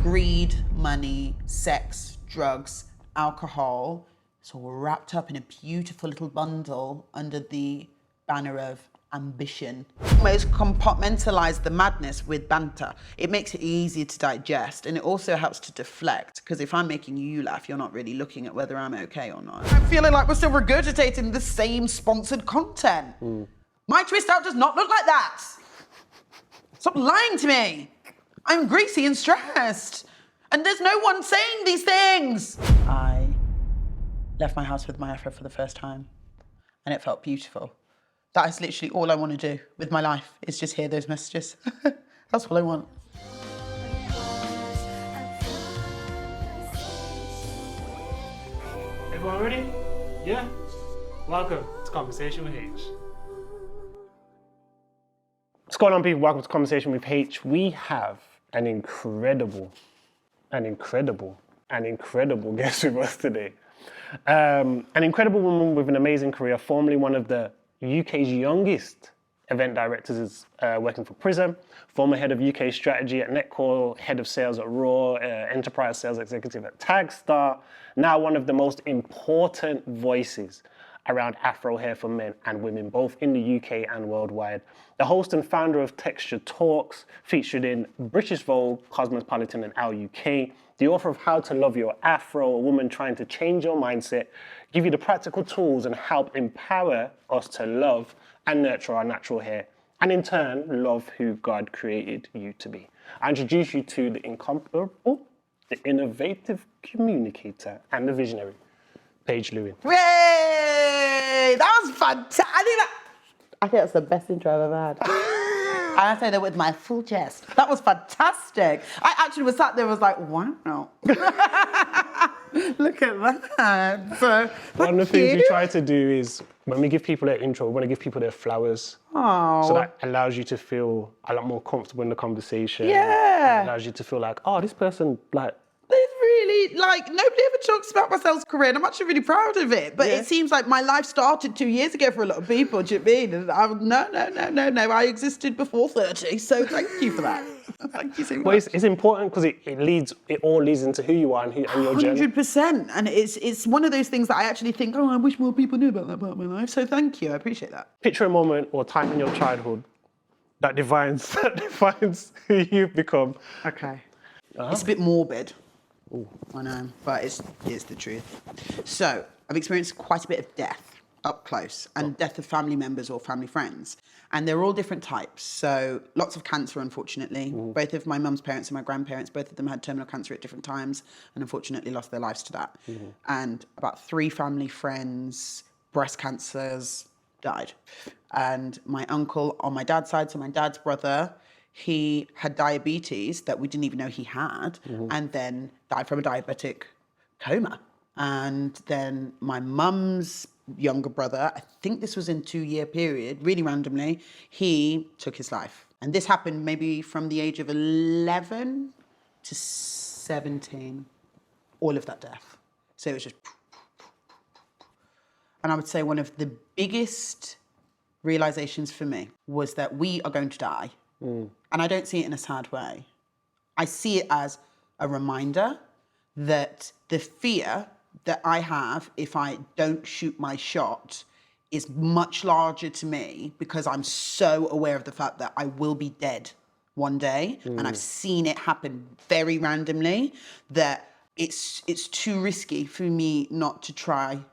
Greed, money, sex, drugs, alcohol. It's all wrapped up in a beautiful little bundle under the banner of ambition. Almost compartmentalize the madness with banter. It makes it easier to digest, and it also helps to deflect, because if I'm making you laugh, you're not really looking at whether I'm okay or not. I'm feeling like we're still regurgitating the same sponsored content. My twist out does not look like that. Stop lying to me. I'm greasy and stressed, and there's no one saying these things. I left my house with my afro for the first time, and it felt beautiful. That is literally all I want to do with my life, is just hear those messages. That's all I want. Everyone ready? Yeah? Welcome to Conversation with Haych. What's going on, people? Welcome to Conversation with Haych. We have an incredible guest with us today. An incredible woman with an amazing career, formerly one of the UK's youngest event directors, working for Prism, former head of UK strategy at Netcall, head of sales at Raw, enterprise sales executive at Tagstar, now one of the most important voices around Afro hair for men and women, both in the UK and worldwide. The host and founder of Texture Talks, featured in British Vogue, Cosmopolitan and Our UK, the author of How to Love Your Afro, a woman trying to change your mindset, give you the practical tools and help empower us to love and nurture our natural hair, and in turn, love who God created you to be. I introduce you to the incomparable, the innovative communicator, and the visionary, Paige Lewin. Yay! That was fantastic. I think that's the best intro I've ever had. I say that with my full chest. That was fantastic. I actually was sat there, was like, wow. Look at that. So, one of the things we try to do is, when we give people their intro, we want to give people their flowers. Oh. So that allows you to feel a lot more comfortable in the conversation. Yeah. It allows you to feel like, oh, this person, like, It's really, like, nobody ever talks about my sales career, and I'm actually really proud of it. But it seems like my life started 2 years ago for a lot of people, do you know what I mean? And no, I existed before 30, so thank you for that. Thank you so much. well, it's important because it all leads into who you are and your journey. 100%, and it's one of those things that I actually think, oh, I wish more people knew about that part of my life, so thank you, I appreciate that. Picture a moment or time in your childhood that defines who you've become. Okay. It's a bit morbid. Ooh. I know, but it's the truth. So, I've experienced quite a bit of death up close, and death of family members or family friends. And they're all different types. So, lots of cancer, unfortunately. Both of my mum's parents and my grandparents, both of them had terminal cancer at different times, and unfortunately lost their lives to that. And about 3 family friends, breast cancers, died. And my uncle on my dad's side, so my dad's brother, he had diabetes that we didn't even know he had, and then died from a diabetic coma. And then my mum's younger brother, I think this was in 2-year period, really randomly, he took his life. And this happened maybe from the age of 11 to 17, all of that death. So it was just... And I would say one of the biggest realizations for me was that we are going to die. And I don't see it in a sad way. I see it as a reminder that the fear that I have if I don't shoot my shot is much larger to me, because I'm so aware of the fact that I will be dead one day. And I've seen it happen very randomly, that it's too risky for me not to try.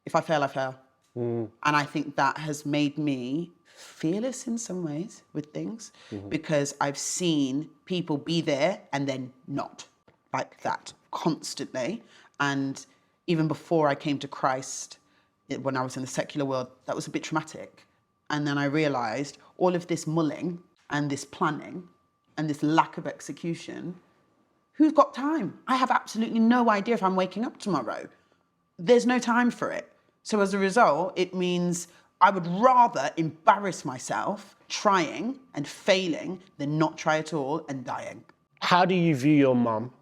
If I fail, I fail. And I think that has made me fearless in some ways with things, because I've seen people be there and then not, like that, constantly. And even before I came to Christ, when I was in the secular world, that was a bit traumatic. And then I realized all of this mulling and this planning and this lack of execution, who's got time? I have absolutely no idea if I'm waking up tomorrow. There's no time for it. So as a result, it means I would rather embarrass myself trying and failing than not try at all and dying. How do you view your mum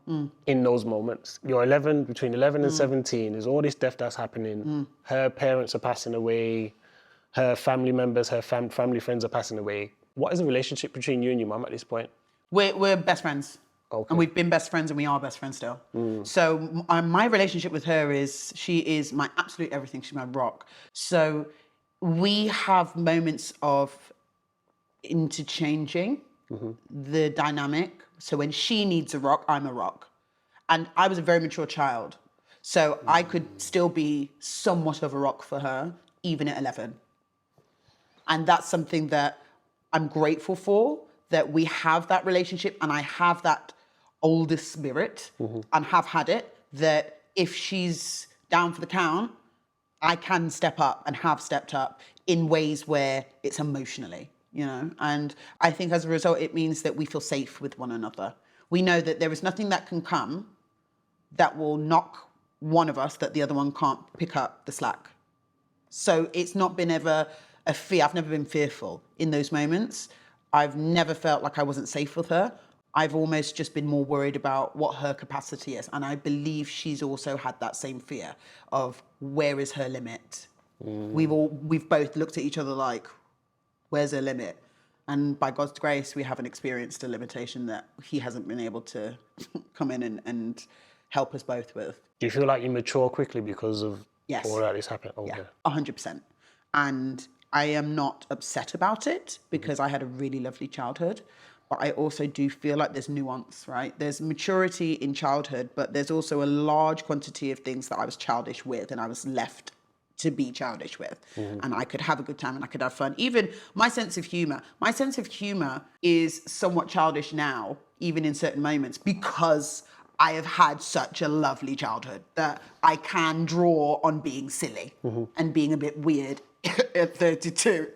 in those moments? You're 11, between 11 and 17, there's all this death that's happening. Her parents are passing away, her family members, her family friends are passing away. What is the relationship between you and your mum at this point? We're best friends. Okay. And we've been best friends and we are best friends still. So my relationship with her is, she is my absolute everything. She's my rock. So we have moments of interchanging the dynamic. So when she needs a rock, I'm a rock. And I was a very mature child. So I could still be somewhat of a rock for her, even at 11. And that's something that I'm grateful for, that we have that relationship and I have that older spirit and have had it, that if she's down for the count, I can step up and have stepped up in ways where it's emotionally, you know? And I think as a result, it means that we feel safe with one another. We know that there is nothing that can come that will knock one of us that the other one can't pick up the slack. So it's not been ever a fear. I've never been fearful in those moments. I've never felt like I wasn't safe with her. I've almost just been more worried about what her capacity is. And I believe she's also had that same fear of where is her limit? We've both looked at each other like, where's her limit? And by God's grace, we haven't experienced a limitation that he hasn't been able to come in and help us both with. Do you feel like you mature quickly because of Yes. all that is happening? Okay. Yeah, 100%. And I am not upset about it because I had a really lovely childhood. But I also do feel like there's nuance, right? There's maturity in childhood, but there's also a large quantity of things that I was childish with and I was left to be childish with. And I could have a good time and I could have fun. Even my sense of humor is somewhat childish now, even in certain moments, because I have had such a lovely childhood that I can draw on being silly and being a bit weird at 32.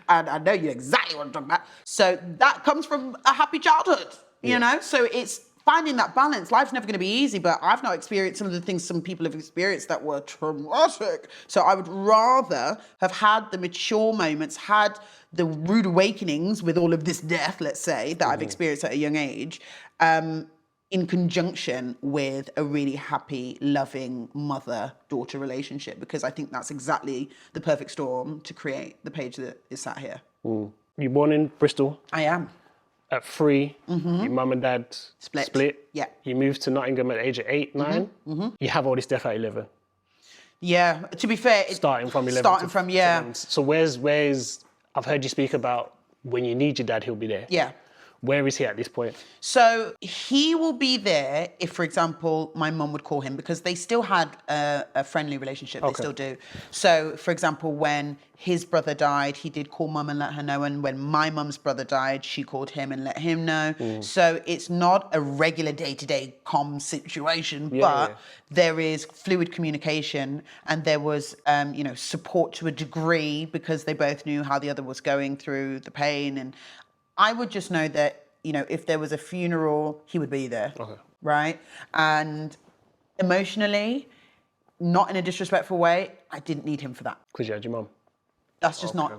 And I know you exactly what I'm talking about. So that comes from a happy childhood, you know? So it's finding that balance. Life's never going to be easy, but I've not experienced some of the things some people have experienced that were traumatic. So I would rather have had the mature moments, had the rude awakenings with all of this death, let's say, that I've experienced at a young age, in conjunction with a really happy, loving mother-daughter relationship, because I think that's exactly the perfect storm to create the Paige that is sat here. You're born in Bristol. I am. At 3, your mum and dad split. Yeah. You moved to Nottingham at the age of 8, 9. You have all this death at 11. Yeah, to be fair, Starting from 11. Yeah. So where's, I've heard you speak about when you need your dad, he'll be there. Yeah. Where is he at this point? So he will be there if, for example, my mum would call him, because they still had a friendly relationship. They still do. So, for example, when his brother died, he did call mum and let her know. And when my mum's brother died, she called him and let him know. So it's not a regular day-to-day comm situation, but there is fluid communication, and there was, support to a degree, because they both knew how the other was going through the pain. And I would just know that, if there was a funeral, he would be there, right? And emotionally, not in a disrespectful way, I didn't need him for that. Because you had your mum. That's just not,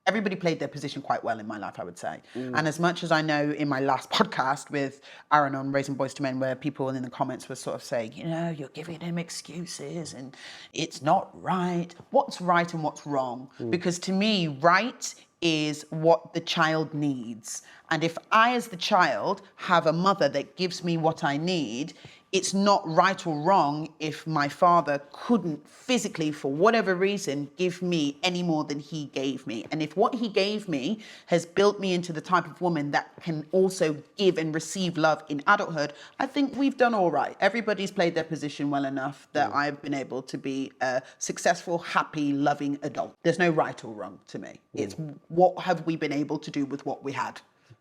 everybody played their position quite well in my life, I would say. And as much as I know in my last podcast with Aaron on Raising Boys to Men, where people in the comments were sort of saying, you're giving him excuses and it's not right. What's right and what's wrong? Because to me, right is what the child needs. And if I, as the child, have a mother that gives me what I need, it's not right or wrong if my father couldn't physically, for whatever reason, give me any more than he gave me. And if what he gave me has built me into the type of woman that can also give and receive love in adulthood, I think we've done all right. Everybody's played their position well enough that I've been able to be a successful, happy, loving adult. There's no right or wrong to me. It's what have we been able to do with what we had?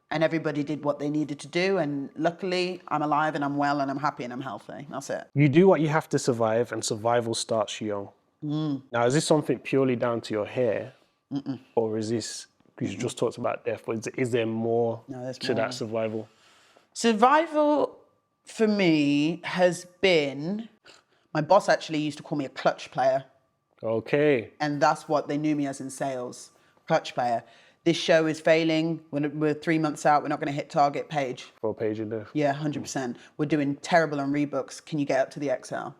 And everybody did what they needed to do. And luckily, I'm alive and I'm well and I'm happy and I'm healthy. That's it. You do what you have to survive, and survival starts young. Now, is this something purely down to your hair? Or is this, because you just talked about death, but is there more to that survival? Survival for me has been, my boss actually used to call me a clutch player. Okay. And that's what they knew me as in sales, clutch player. This show is failing. We're 3 months out. We're not going to hit target, Paige. For Paige in there. Yeah, 100%. We're doing terrible on rebooks. Can you get up to the XL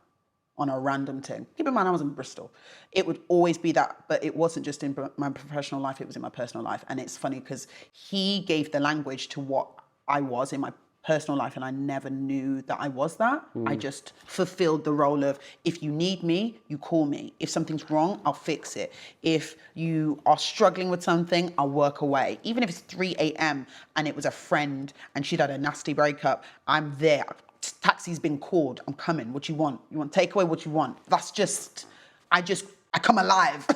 on a random thing? Keep in mind, I was in Bristol. It would always be that, but it wasn't just in my professional life. It was in my personal life. And it's funny because he gave the language to what I was in my personal life, and I never knew that I was that. I just fulfilled the role of, if you need me, you call me. If something's wrong, I'll fix it. If you are struggling with something, I'll work away. Even if it's 3 a.m. and it was a friend and she'd had a nasty breakup, I'm there. Taxi's been called, I'm coming. What you want? You want takeaway? What you want? That's just, I come alive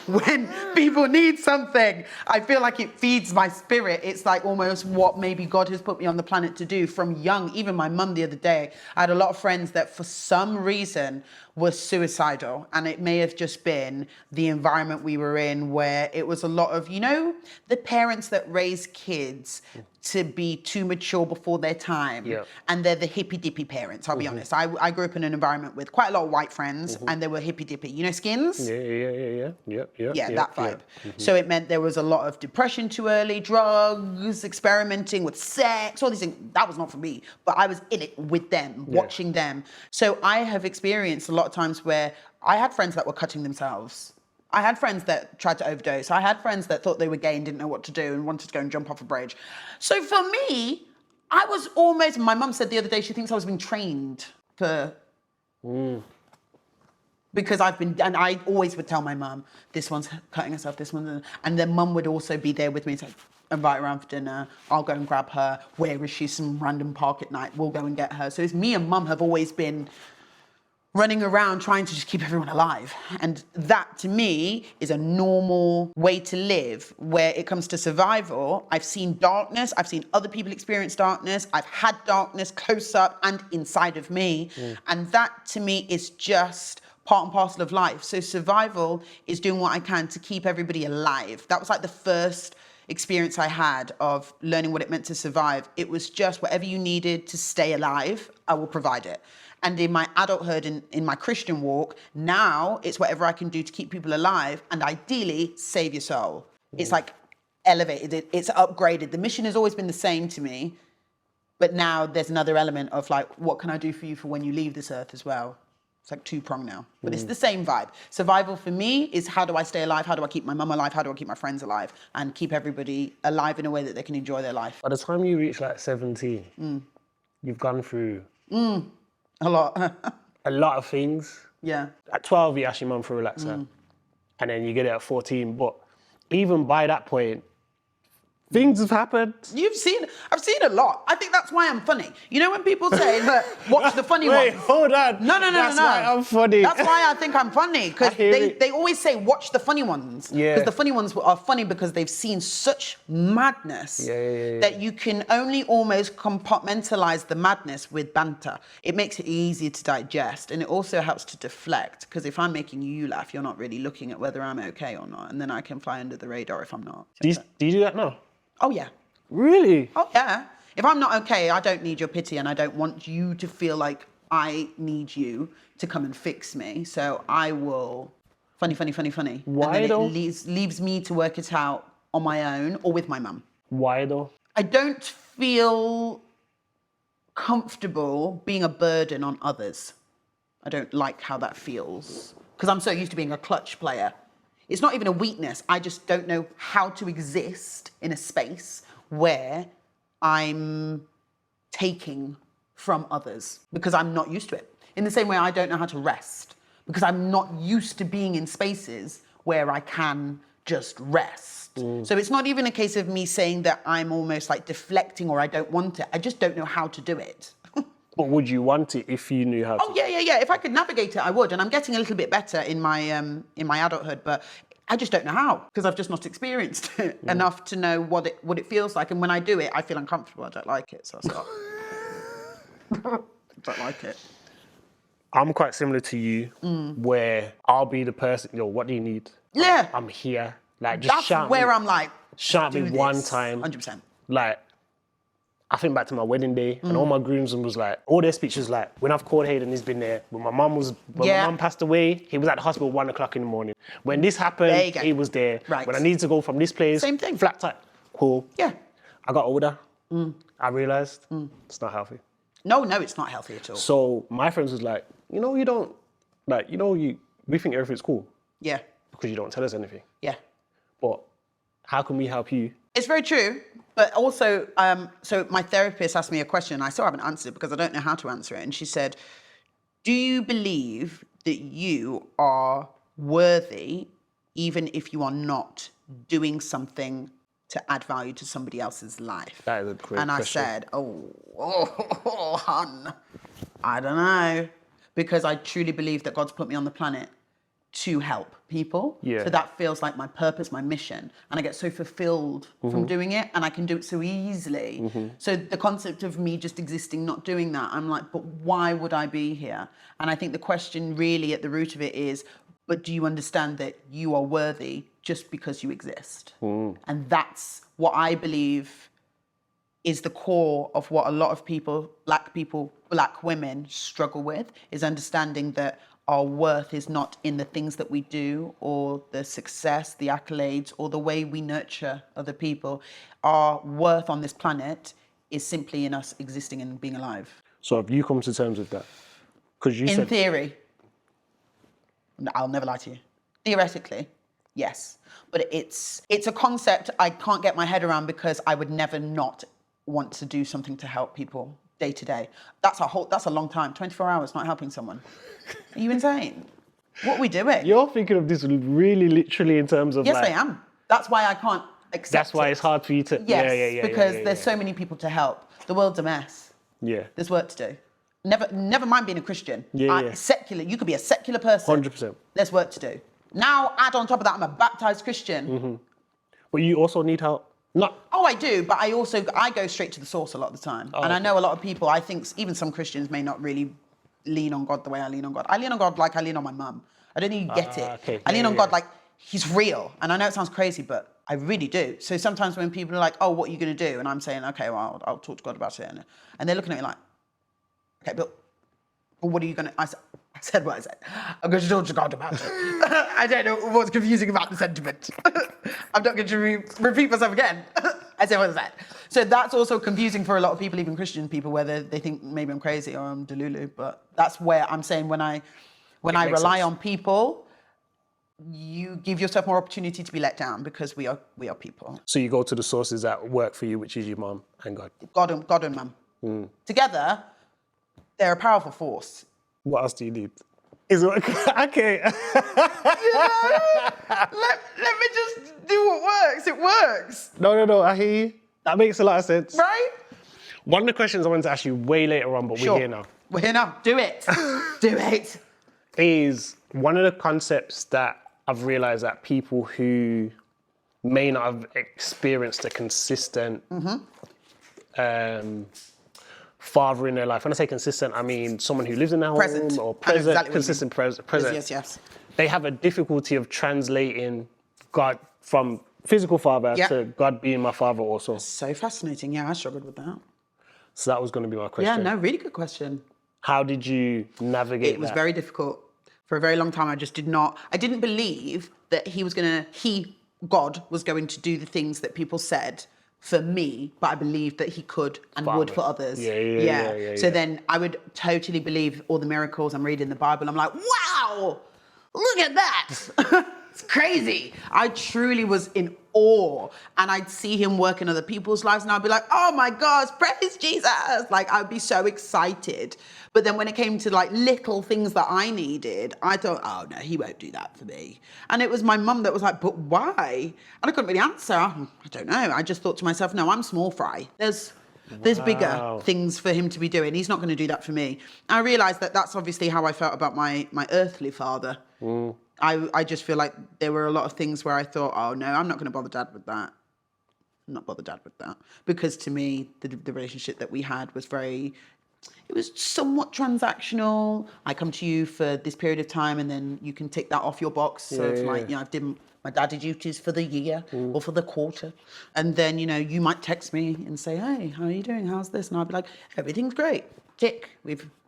when people need something. I feel like it feeds my spirit. It's like almost what maybe God has put me on the planet to do from young. Even my mum the other day, I had a lot of friends that for some reason were suicidal, and it may have just been the environment we were in, where it was a lot of, the parents that raise kids to be too mature before their time. Yeah. And they're the hippy dippy parents, I'll be honest. I grew up in an environment with quite a lot of white friends, and they were hippy dippy. Skins? Yeah, That vibe. So it meant there was a lot of depression too early, drugs, experimenting with sex, all these things. That was not for me, but I was in it with them, watching them. So I have experienced a lot of times where I had friends that were cutting themselves. I had friends that tried to overdose. I had friends that thought they were gay and didn't know what to do and wanted to go and jump off a bridge. So for me, I was almost, my mum said the other day, she thinks I was being trained for, because and I always would tell my mum, this one's cutting herself, this one, and then mum would also be there with me, so invite her around for dinner, I'll go and grab her, where is she, some random park at night, we'll go and get her. So it's me and mum have always been running around trying to just keep everyone alive. And that to me is a normal way to live. Where it comes to survival, I've seen darkness, I've seen other people experience darkness, I've had darkness close up and inside of me. And that to me is just part and parcel of life. So survival is doing what I can to keep everybody alive. That was like the first experience I had of learning what it meant to survive. It was just whatever you needed to stay alive, I will provide it. And in my adulthood, in my Christian walk, now it's whatever I can do to keep people alive and ideally save your soul. It's like elevated, it's upgraded. The mission has always been the same to me, but now there's another element of like, what can I do for you for when you leave this earth as well? It's like two-pronged now, but it's the same vibe. Survival for me is, how do I stay alive? How do I keep my mum alive? How do I keep my friends alive? And keep everybody alive in a way that they can enjoy their life. By the time you reach like 17, you've gone through A lot. a lot of things. Yeah. At 12, you ask your mum for a relaxer, and then you get it at 14. But even by that point, things have happened. I've seen a lot. I think that's why I'm funny. When people say that, watch the funny Wait, ones. hold on. No. That's why I'm funny. That's why I think I'm funny, because they always say watch the funny ones. Yeah. Because the funny ones are funny because they've seen such madness that you can only almost compartmentalize the madness with banter. It makes it easier to digest, and it also helps to deflect, because if I'm making you laugh, you're not really looking at whether I'm okay or not, and then I can fly under the radar if I'm not. Do you do that now? Oh, yeah. Really? Oh, yeah. If I'm not okay, I don't need your pity, and I don't want you to feel like I need you to come and fix me. So I will funny. Why and then though? It leaves me to work it out on my own or with my mum. Why though? I don't feel comfortable being a burden on others. I don't like how that feels, because I'm so used to being a clutch player. It's not even a weakness. I just don't know how to exist in a space where I'm taking from others, because I'm not used to it. In the same way, I don't know how to rest, because I'm not used to being in spaces where I can just rest. So it's not even a case of me saying that I'm almost like deflecting or I don't want it. I just don't know how to do it. But would you want it if you knew how to? Oh, yeah. If I could navigate it, I would. And I'm getting a little bit better in my adulthood, but I just don't know how, because I've just not experienced it enough to know what it feels like. And when I do it, I feel uncomfortable. I don't like it, so I stop. Don't like it. I'm quite similar to you, where I'll be the person, what do you need? Yeah. I'm here. Like, just That's shout where me, I'm like, shout me do one this. time. 100%. Like, I think back to my wedding day, and all my groomsmen was like, all their speeches like, when I've called Hayden, he's been there. When my mum passed away, he was at the hospital 1 o'clock in the morning. When this happened, he was there. Right. When I needed to go from this place, Same thing. flat tire, cool. Yeah. I got older. I realized it's not healthy. No, it's not healthy at all. So my friends was like, we think everything's cool Yeah. because you don't tell us anything. Yeah. But how can we help you It's very true. But also, so my therapist asked me a question. I still haven't answered it because I don't know how to answer it. And she said, do you believe that you are worthy even if you are not doing something to add value to somebody else's life? That is a great And I question. said, hun, I don't know. Because I truly believe that God's put me on the planet to help people. Yeah. So that feels like my purpose, my mission. And I get so fulfilled from doing it, and I can do it so easily. So the concept of me just existing, not doing that, I'm like, but why would I be here? And I think the question really at the root of it is, but do you understand that you are worthy just because you exist? And that's what I believe is the core of what a lot of people, black women struggle with, is understanding that our worth is not in the things that we do or the success, the accolades, or the way we nurture other people. Our worth on this planet is simply in us existing and being alive. So have you come to terms with that? Because you In said... theory, I'll never lie to you. Theoretically, yes. But it's a concept I can't get my head around because I would never not want to do something to help people day to day. That's a long time. 24 hours not helping someone. Are you insane? What are we doing? You're thinking of this really literally in terms of Yes, like... I am. That's why I can't accept That's why it. it's hard for you to... Yes, because there's so many people to help. The world's a mess. Yeah. There's work to do. Never mind being a Christian. Yeah. Secular. You could be a secular person. 100%. There's work to do. Now, add on top of that, I'm a baptized Christian. But you also need help. Oh, I do, but I go straight to the source a lot of the time. And I know a lot of people, I think even some Christians may not really lean on God the way I lean on God. I lean on God like I lean on my mum. I don't think you get it. Okay. I lean on God like he's real. And I know it sounds crazy, but I really do. So sometimes when people are like, oh, what are you going to do? And I'm saying, okay, well, I'll talk to God about it. And they're looking at me like, okay, but what are you going to... I said what I said. I'm going to talk to God about it. I don't know what's confusing about the sentiment. I'm not going to repeat myself again. I said what I said. So that's also confusing for a lot of people, even Christian people, whether they think maybe I'm crazy or I'm delulu. But that's where I'm saying when I rely on people, you give yourself more opportunity to be let down because we are people. So you go to the sources that work for you, which is your mum and God. God and mum. Together, they're a powerful force. What else do you need? Is it okay? Let me just do what works. It works. No, I hear you. That makes a lot of sense. Right? One of the questions I wanted to ask you way later on, but we're here now. We're here now. Do it. Do it. Is one of the concepts that I've realized that people who may not have experienced a consistent father in their life. When I say consistent, I mean someone who lives in their home or present, exactly consistent present. Yes. They have a difficulty of translating God from physical father to God being my father also. So fascinating. Yeah, I struggled with that. So that was going to be my question. Yeah, no, really good question. How did you navigate that? It was very difficult. For a very long time, I didn't believe that God was going to do the things that people said for me, but I believed that he could and would for others. Yeah. So then I would totally believe all the miracles. I'm reading the Bible. I'm like, wow, look at that. It's crazy. I truly was in awe. And I'd see him work in other people's lives and I'd be like, oh my gosh, praise Jesus. Like I'd be so excited. But then when it came to like little things that I needed, I thought, oh no, he won't do that for me. And it was my mum that was like, but why? And I couldn't really answer. I don't know. I just thought to myself, no, I'm small fry. There's bigger things for him to be doing. He's not going to do that for me. I realized that that's obviously how I felt about my earthly father. I just feel like there were a lot of things where I thought, oh no, I'm not going to bother dad with that. I'm not bother dad with that. Because to me, the relationship that we had was it was somewhat transactional. I come to you for this period of time and then you can take that off your box. So it's like, you know, I did my daddy duties for the year or for the quarter. And then, you know, you might text me and say, hey, how are you doing? How's this? And I'll be like, everything's great. Tick.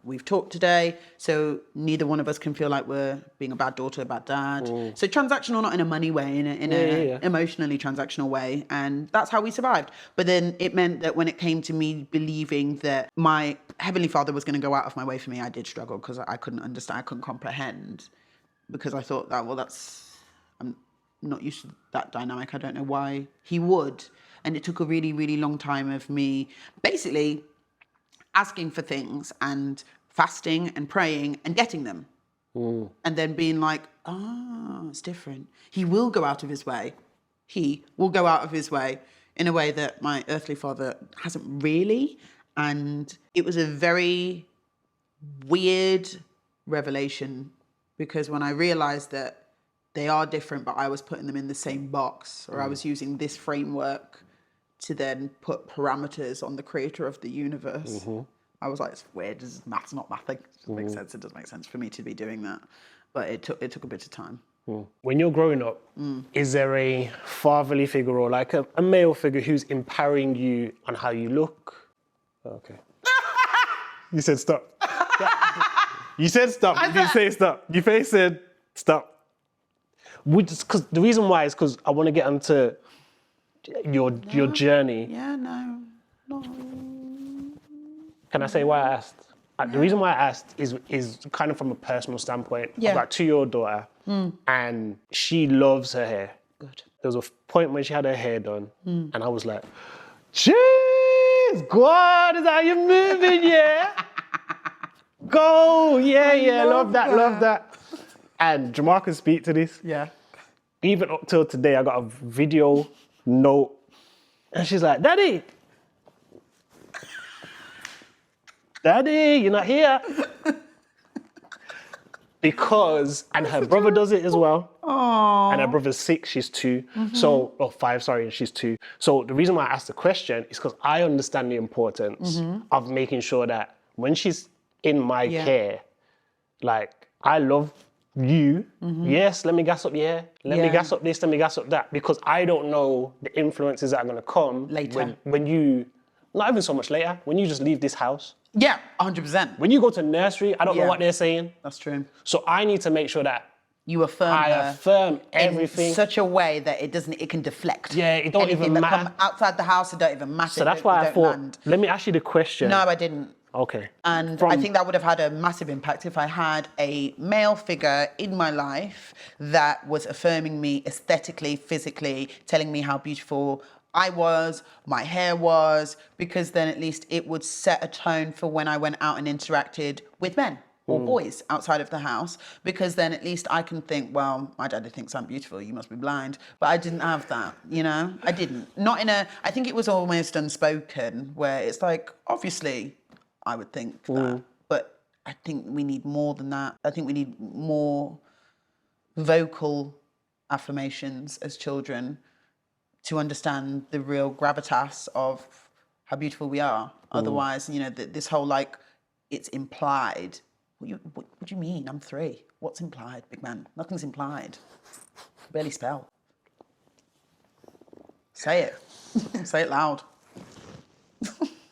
We've talked today. So neither one of us can feel like we're being a bad daughter, a bad dad. So transactional, not in a money way, in a emotionally transactional way. And that's how we survived. But then it meant that when it came to me believing that my Heavenly Father was going to go out of my way for me, I did struggle because I couldn't understand, I couldn't comprehend. Because I thought that, well, not used to that dynamic. I don't know why he would. And it took a really, really long time of me basically asking for things and fasting and praying and getting them. And then being like, it's different. He will go out of his way. He will go out of his way in a way that my earthly father hasn't really. And it was a very weird revelation, because when I realized that they are different, but I was putting them in the same box, or I was using this framework to then put parameters on the creator of the universe. I was like, it's weird. Math's not mathing. It doesn't make sense. It doesn't make sense for me to be doing that. But it took a bit of time. When you're growing up, is there a fatherly figure or like a male figure who's empowering you on how you look? Okay. You said stop. You said stop. You didn't say stop. You said stop. Because the reason why is because I want to get onto your journey. Yeah, no. Can I say why I asked? The reason why I asked is kind of from a personal standpoint. Yeah. I've got a 2-year-old daughter, and she loves her hair. Good. There was a point when she had her hair done, and I was like, jeez, God, is how you're moving, yeah? Go, yeah, love that. And Jamal can speak to this. Yeah. Even up till today, I got a video note, and she's like, Daddy, you're not here. Because, and her brother does it as well. Aww. And her brother's 6, she's 2. So, 5, sorry, and she's 2. So the reason why I asked the question is because I understand the importance of making sure that when she's in my care, like, I love you. Yes, let me gas up the hair. Let me gas up this, let me gas up that. Because I don't know the influences that are going to come later. When you, not even so much later, when you just leave this house. Yeah, 100%. When you go to nursery, I don't know what they're saying. That's true. So I need to make sure that you affirm I affirm everything in such a way that it can deflect. Yeah, it don't anything even that matter. Come outside the house, it don't even matter. So that's why I thought, let me ask you the question. No, I didn't. Okay. And I think that would have had a massive impact if I had a male figure in my life that was affirming me aesthetically, physically, telling me how beautiful I was, my hair was, because then at least it would set a tone for when I went out and interacted with men or boys outside of the house, because then at least I can think, well, my daddy thinks I'm beautiful, you must be blind. But I didn't have that, you know? I didn't. Not in a, I think it was almost unspoken, where it's like, obviously, I would think that. But I think we need more than that. I think we need more vocal affirmations as children to understand the real gravitas of how beautiful we are. Otherwise, you know, this whole like, it's implied. What do you mean? I'm 3. What's implied, big man? Nothing's implied. Barely spell. Say it. Say it loud.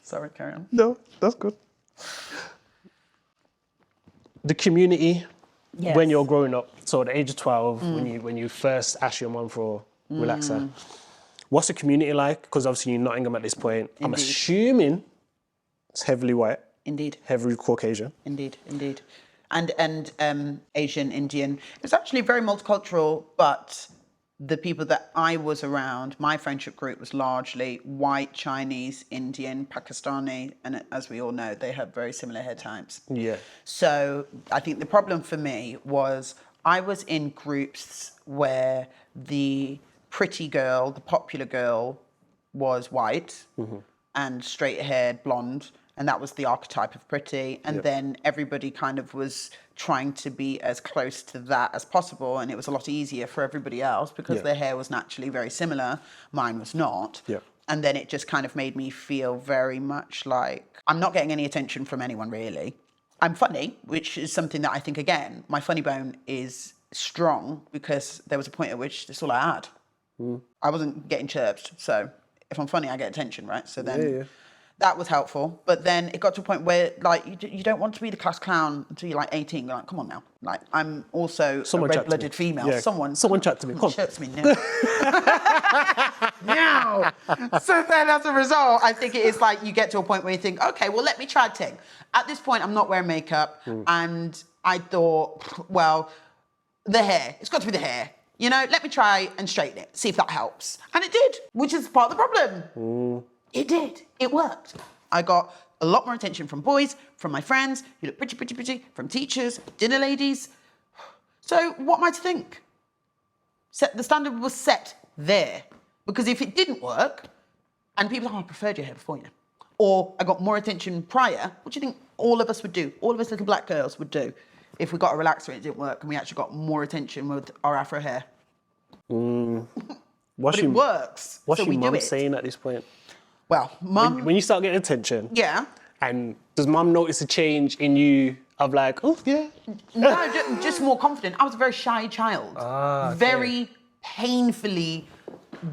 Sorry, carry on. No, that's good. The community, when you're growing up, so at the age of 12, when you first ask your mum for relaxer, what's the community like? Because obviously you're Nottingham at this point. Indeed. I'm assuming it's heavily white. Indeed. Heavily Caucasian. Indeed. And Asian, Indian. It's actually very multicultural, but the people that I was around, my friendship group was largely white, Chinese, Indian, Pakistani, and as we all know, they have very similar hair types. Yeah. So I think the problem for me was I was in groups where the pretty girl, the popular girl, was white and straight-haired, blonde, and that was the archetype of pretty. And then everybody kind of was trying to be as close to that as possible, and it was a lot easier for everybody else because their hair was naturally very similar. Mine was not. And then it just kind of made me feel very much like I'm not getting any attention from anyone, really. I'm funny, which is something that I think, again, my funny bone is strong because there was a point at which that's all I had. I wasn't getting chirped, so if I'm funny, I get attention, right? So then that was helpful. But then it got to a point where, like, you don't want to be the class clown until you're like 18. You're like, come on now. Like, I'm also a red-blooded female. Yeah. Someone chat to me. Come chirps me now. Meow. So then as a result, I think it is like you get to a point where you think, okay, well, let me try a thing. At this point, I'm not wearing makeup. And I thought, well, the hair. It's got to be the hair. You know, let me try and straighten it, see if that helps. And it did, which is part of the problem. It did. It worked. I got a lot more attention from boys, from my friends, you look pretty, pretty, pretty, from teachers, dinner ladies. So what am I to think? The standard was set there. Because if it didn't work, and people say, oh, I preferred your hair before, you know, or I got more attention prior, what do you think all of us would do? All of us little black girls would do if we got a relaxer and it didn't work and we actually got more attention with our Afro hair. But it works. What's so your we mum do it. saying at this point? Well, mum... When you start getting attention, Yeah. and does mum notice a change in you of like, oh, yeah? No, just more confident. I was a very shy child. Okay. Very painfully,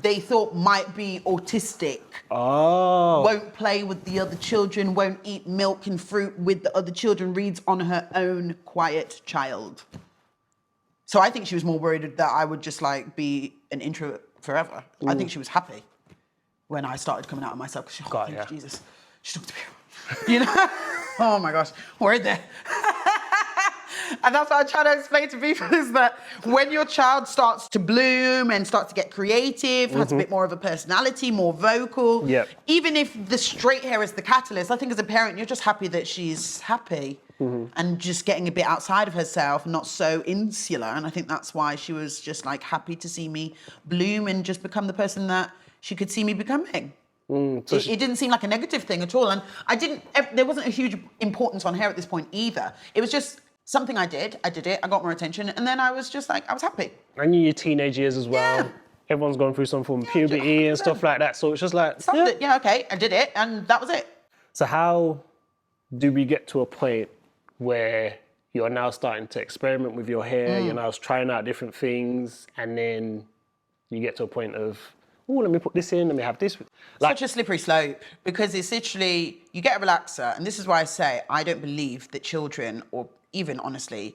they thought might be autistic. Oh. Won't play with the other children, won't eat milk and fruit with the other children, reads on her own, quiet child. So I think she was more worried that I would just like be an introvert forever. I think she was happy when I started coming out of myself. Because God, thank yeah. you, Jesus. She talked to people. You know? Oh my gosh, we're there. And that's what I try to explain to people is that when your child starts to bloom and starts to get creative, has a bit more of a personality, more vocal, Yep. even if the straight hair is the catalyst, I think as a parent, you're just happy that she's happy and just getting a bit outside of herself, not so insular. And I think that's why she was just like happy to see me bloom and just become the person that she could see me becoming. So It didn't seem like a negative thing at all. And there wasn't a huge importance on hair at this point either. It was just something I did it, I got more attention, and then I was just like, I was happy. And in your teenage years as well, Yeah. everyone's gone through some form of puberty and stuff like that. So it's just like, Yeah, okay, I did it, and that was it. So how do we get to a point where you're now starting to experiment with your hair, you're now trying out different things, and then you get to a point of, oh, let me put this in, let me have this. Like, Such a slippery slope, because it's literally, you get a relaxer, and this is why I say I don't believe that children, or even honestly,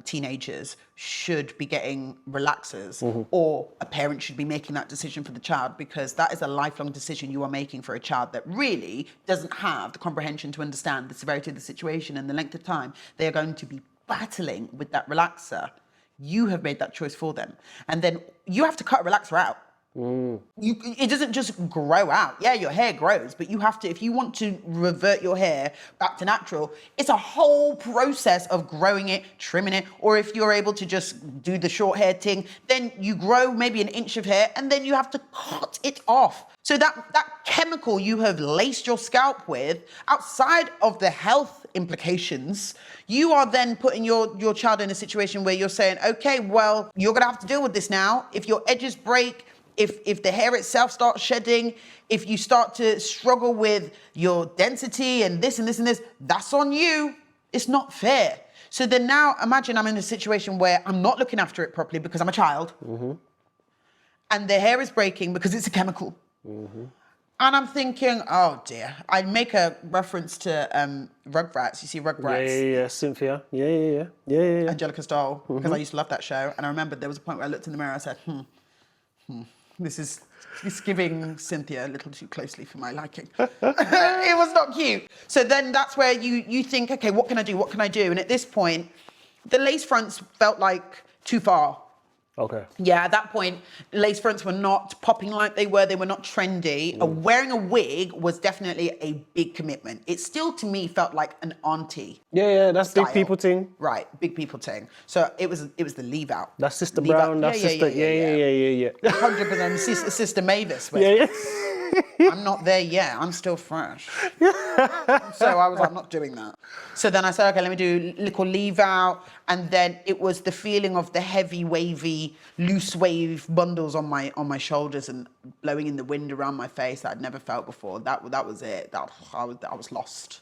teenagers should be getting relaxers, or a parent should be making that decision for the child, because that is a lifelong decision you are making for a child that really doesn't have the comprehension to understand the severity of the situation and the length of time they are going to be battling with that relaxer. You have made that choice for them. And then you have to cut a relaxer out. It doesn't just grow out. Yeah, your hair grows, but you have to, if you want to revert your hair back to natural, it's a whole process of growing it, trimming it, or if you're able to just do the short hair thing, then you grow maybe an inch of hair and then you have to cut it off. So that chemical you have laced your scalp with, outside of the health implications, you are then putting your child in a situation where you're saying, okay, well, you're gonna have to deal with this now. If your edges break, if the hair itself starts shedding, if you start to struggle with your density and this and this and this, that's on you. It's not fair. So then now imagine I'm in a situation where I'm not looking after it properly because I'm a child, and the hair is breaking because it's a chemical. And I'm thinking, oh dear. I make a reference to Rugrats. You see Rugrats? Yeah, Cynthia. Yeah. Angelica's doll, because I used to love that show. And I remember there was a point where I looked in the mirror and I said, this is giving Cynthia a little too closely for my liking. It was not cute. So then that's where you think, okay, what can I do? What can I do? And at this point, the lace fronts felt like too far. Okay. Yeah, at that point, lace fronts were not popping like they were not trendy. Wearing a wig was definitely a big commitment. It still, to me, felt like an auntie. Yeah, that's style. big people thing. Right, big people thing. So it was the leave out. That's Sister Leave Brown, out. that's Sister, yeah. 100% Sister Mavis. Yeah. I'm not there yet. I'm still fresh. So I was like, I'm not doing that. So then I said, okay, let me do little leave out. And then it was the feeling of the heavy, wavy, loose wave bundles on my shoulders and blowing in the wind around my face that I'd never felt before. That was it. I was lost.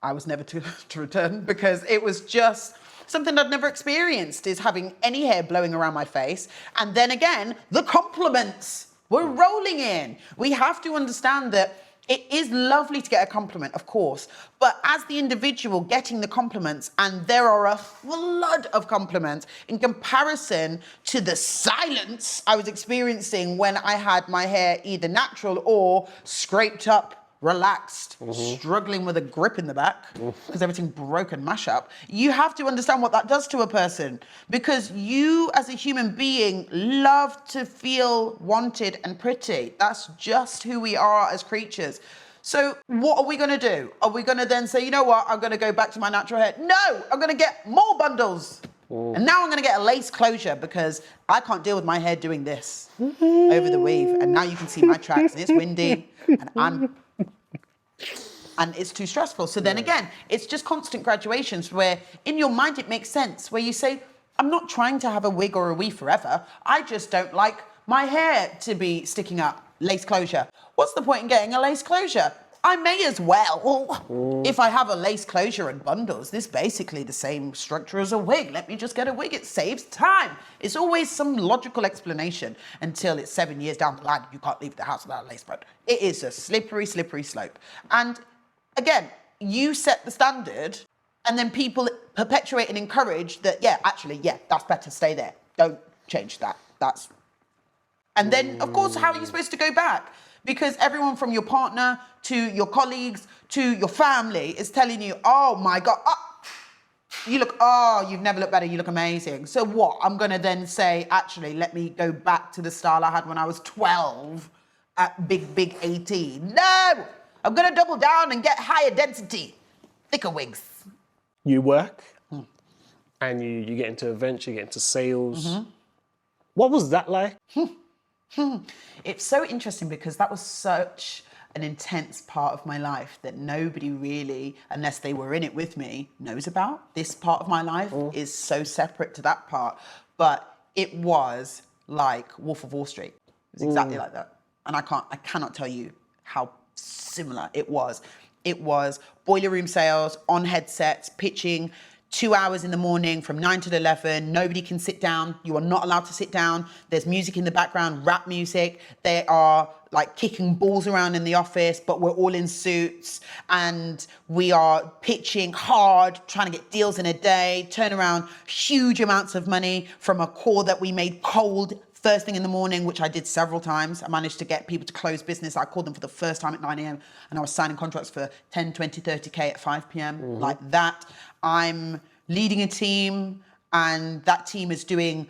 I was never to return, because it was just something I'd never experienced, is having any hair blowing around my face. And then again, the compliments. We're rolling in. We have to understand that it is lovely to get a compliment, of course, but as the individual getting the compliments, and there are a flood of compliments in comparison to the silence I was experiencing when I had my hair either natural or scraped up relaxed, struggling with a grip in the back because everything broke and mash up. You have to understand what that does to a person, because you as a human being love to feel wanted and pretty. That's just who we are as creatures. So what are we going to do? Are we going to then say, you know what, I'm going to go back to my natural hair? No, I'm going to get more bundles. And now I'm going to get a lace closure because I can't deal with my hair doing this over the weave. And now you can see my tracks and it's windy and it's too stressful. So then again, it's just constant graduations where in your mind it makes sense, where you say, I'm not trying to have a wig or a weave forever. I just don't like my hair to be sticking up. Lace closure. What's the point in getting a lace closure? I may as well. If I have a lace closure and bundles, this is basically the same structure as a wig. Let me just get a wig. It saves time. It's always some logical explanation until it's 7 years down the line. You can't leave the house without a lace front. It is a slippery, slippery slope. And again, you set the standard and then people perpetuate and encourage that, that's better. Stay there. Don't change that. And then, of course, how are you supposed to go back? Because everyone from your partner to your colleagues to your family is telling you, oh my God, you've never looked better, you look amazing. So what? I'm going to then say, actually, let me go back to the style I had when I was 12 at big 18. No! I'm going to double down and get higher density, thicker wigs. You work and you get into events, you get into sales. What was that like? It's so interesting because that was such an intense part of my life that nobody really, unless they were in it with me, knows about. This part of my life is so separate to that part. But it was like Wolf of Wall Street. It was exactly like that. And I cannot tell you how similar it was. It was boiler room sales, on headsets, pitching, 2 hours in the morning from 9 to 11. Nobody can sit down. You are not allowed to sit down. There's music in the background, rap music. They are like kicking balls around in the office, but we're all in suits and we are pitching hard, trying to get deals in a day, turn around huge amounts of money from a call that we made cold first thing in the morning, which I did several times. I managed to get people to close business. I called them for the first time at 9 a.m. and I was signing contracts for 10, 20, 30K at 5 p.m. Like that. I'm leading a team and that team is doing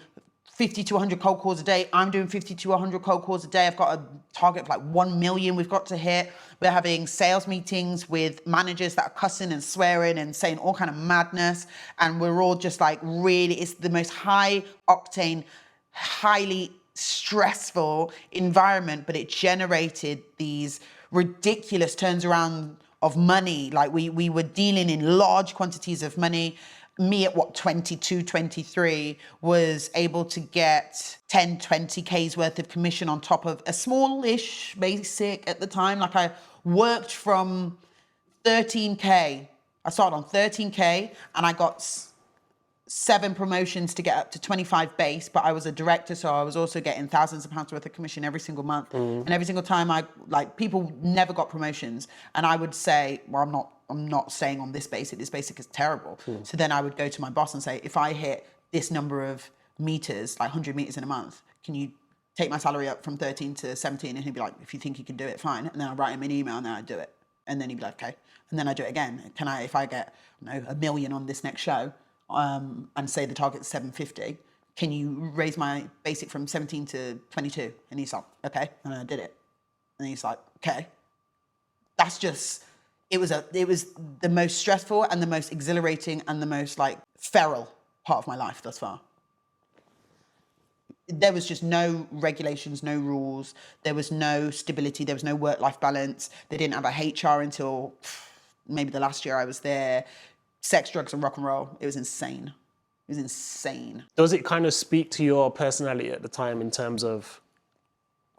50 to 100 cold calls a day. I'm doing 50 to 100 cold calls a day. I've got a target of like 1 million we've got to hit. We're having sales meetings with managers that are cussing and swearing and saying all kind of madness. And we're all just like really, it's the most high octane, highly stressful environment, but it generated these ridiculous turns around of money. Like we were dealing in large quantities of money. Me at 22, 23 was able to get 10, 20K's worth of commission on top of a smallish basic at the time. Like I worked from 13K. I started on 13K and I got 7 promotions to get up to 25 base, but I was a director, so I was also getting thousands of pounds worth of commission every single month. And every single time people never got promotions. And I would say, well, I'm not staying on this basic is terrible. So then I would go to my boss and say, if I hit this number of meters, like 100 meters in a month, can you take my salary up from 13 to 17? And he'd be like, if you think you can do it, fine. And then I'd write him an email and then I'd do it. And then he'd be like, okay. And then I do it again. If I get, $1 million on this next show, and say the target's 750, can you raise my basic from 17 to 22? And he's like, okay. And I did it. And he's like, okay. That's just, it was the most stressful and the most exhilarating and the most like feral part of my life thus far. There was just no regulations, no rules. There was no stability. There was no work-life balance. They didn't have a HR until maybe the last year I was there. Sex, drugs, and rock and roll. It was insane. It was insane. Does it kind of speak to your personality at the time in terms of,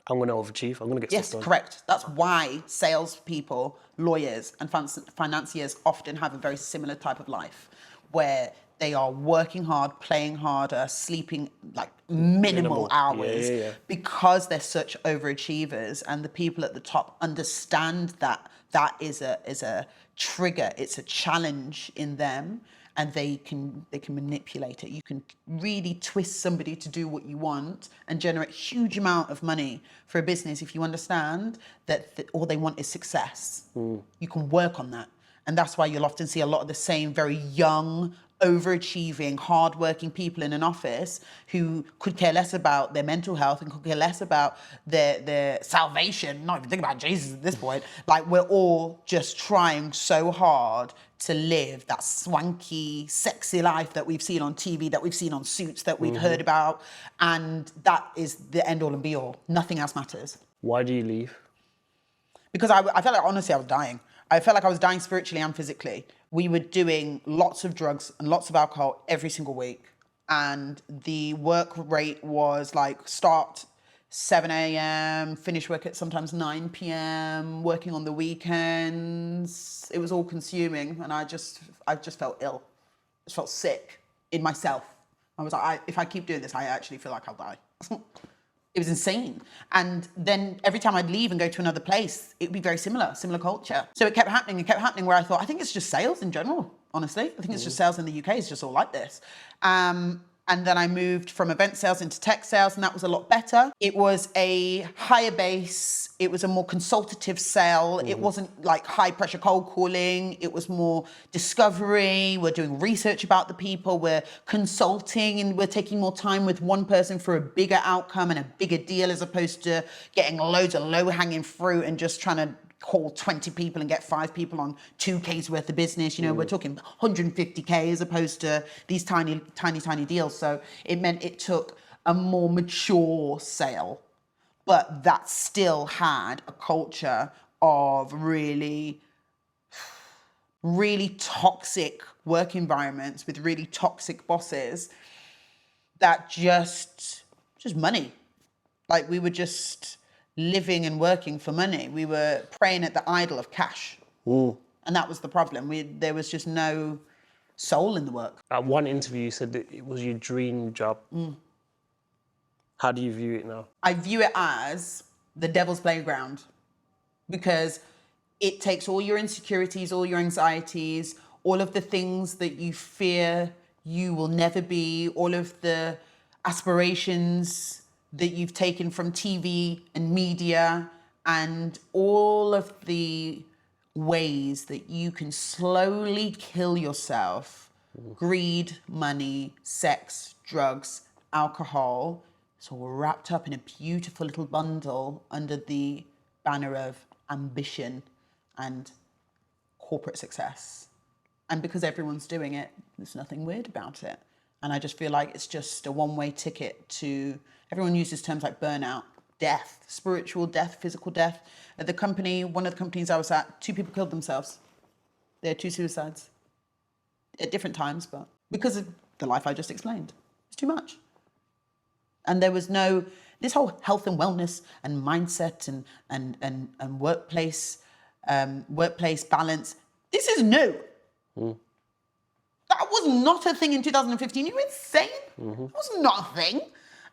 I'm going to overachieve, I'm going to get stuff done? Yes, correct. That's why salespeople, lawyers, and financiers often have a very similar type of life where they are working hard, playing harder, sleeping like minimal hours because they're such overachievers, and the people at the top understand that that is a trigger, it's a challenge in them, and they can manipulate it. You can really twist somebody to do what you want and generate huge amount of money for a business if you understand that all they want is success. You can work on that. And that's why you'll often see a lot of the same very young, overachieving, hardworking people in an office who could care less about their mental health and could care less about their salvation, not even think about Jesus at this point. Like, we're all just trying so hard to live that swanky, sexy life that we've seen on TV, that we've seen on Suits, that we've heard about. And that is the end all and be all. Nothing else matters. Why do you leave? Because I felt like, honestly, I was dying. I felt like I was dying spiritually and physically. We were doing lots of drugs and lots of alcohol every single week. And the work rate was like start 7 a.m., finish work at sometimes 9 p.m., working on the weekends. It was all consuming. And I just felt ill. I just felt sick in myself. I was like, if I keep doing this, I actually feel like I'll die. It was insane. And then every time I'd leave and go to another place, it'd be very similar culture. So it kept happening where I thought, I think it's just sales in general, honestly. I think it's just sales in the UK. It's just all like this. And then I moved from event sales into tech sales, and that was a lot better. It was a higher base. It was a more consultative sale. It wasn't like high pressure cold calling. It was more discovery. We're doing research about the people. We're consulting, and we're taking more time with one person for a bigger outcome and a bigger deal, as opposed to getting loads of low hanging fruit and just trying to call 20 people and get 5 people on 2K's worth of business. You know, we're talking 150K as opposed to these tiny deals. So it meant it took a more mature sale, but that still had a culture of really, really toxic work environments with really toxic bosses that just money. Like, we were just living and working for money. We were praying at the idol of cash. And that was the problem. There was just no soul in the work. At one interview, you said that it was your dream job. How do you view it now? I view it as the devil's playground, because it takes all your insecurities, all your anxieties, all of the things that you fear you will never be, all of the aspirations that you've taken from TV and media, and all of the ways that you can slowly kill yourself. Greed, money, sex, drugs, alcohol. It's all wrapped up in a beautiful little bundle under the banner of ambition and corporate success. And because everyone's doing it, there's nothing weird about it. And I just feel like it's just a one-way ticket to, everyone uses terms like burnout, death, spiritual death, physical death. At the company, one of the companies I was at, 2 people killed themselves. There are 2 suicides at different times, but because of the life I just explained, it's too much. And there was no, this whole health and wellness and mindset and workplace balance, this is new. That was not a thing in 2015. Are you insane? That was not a thing,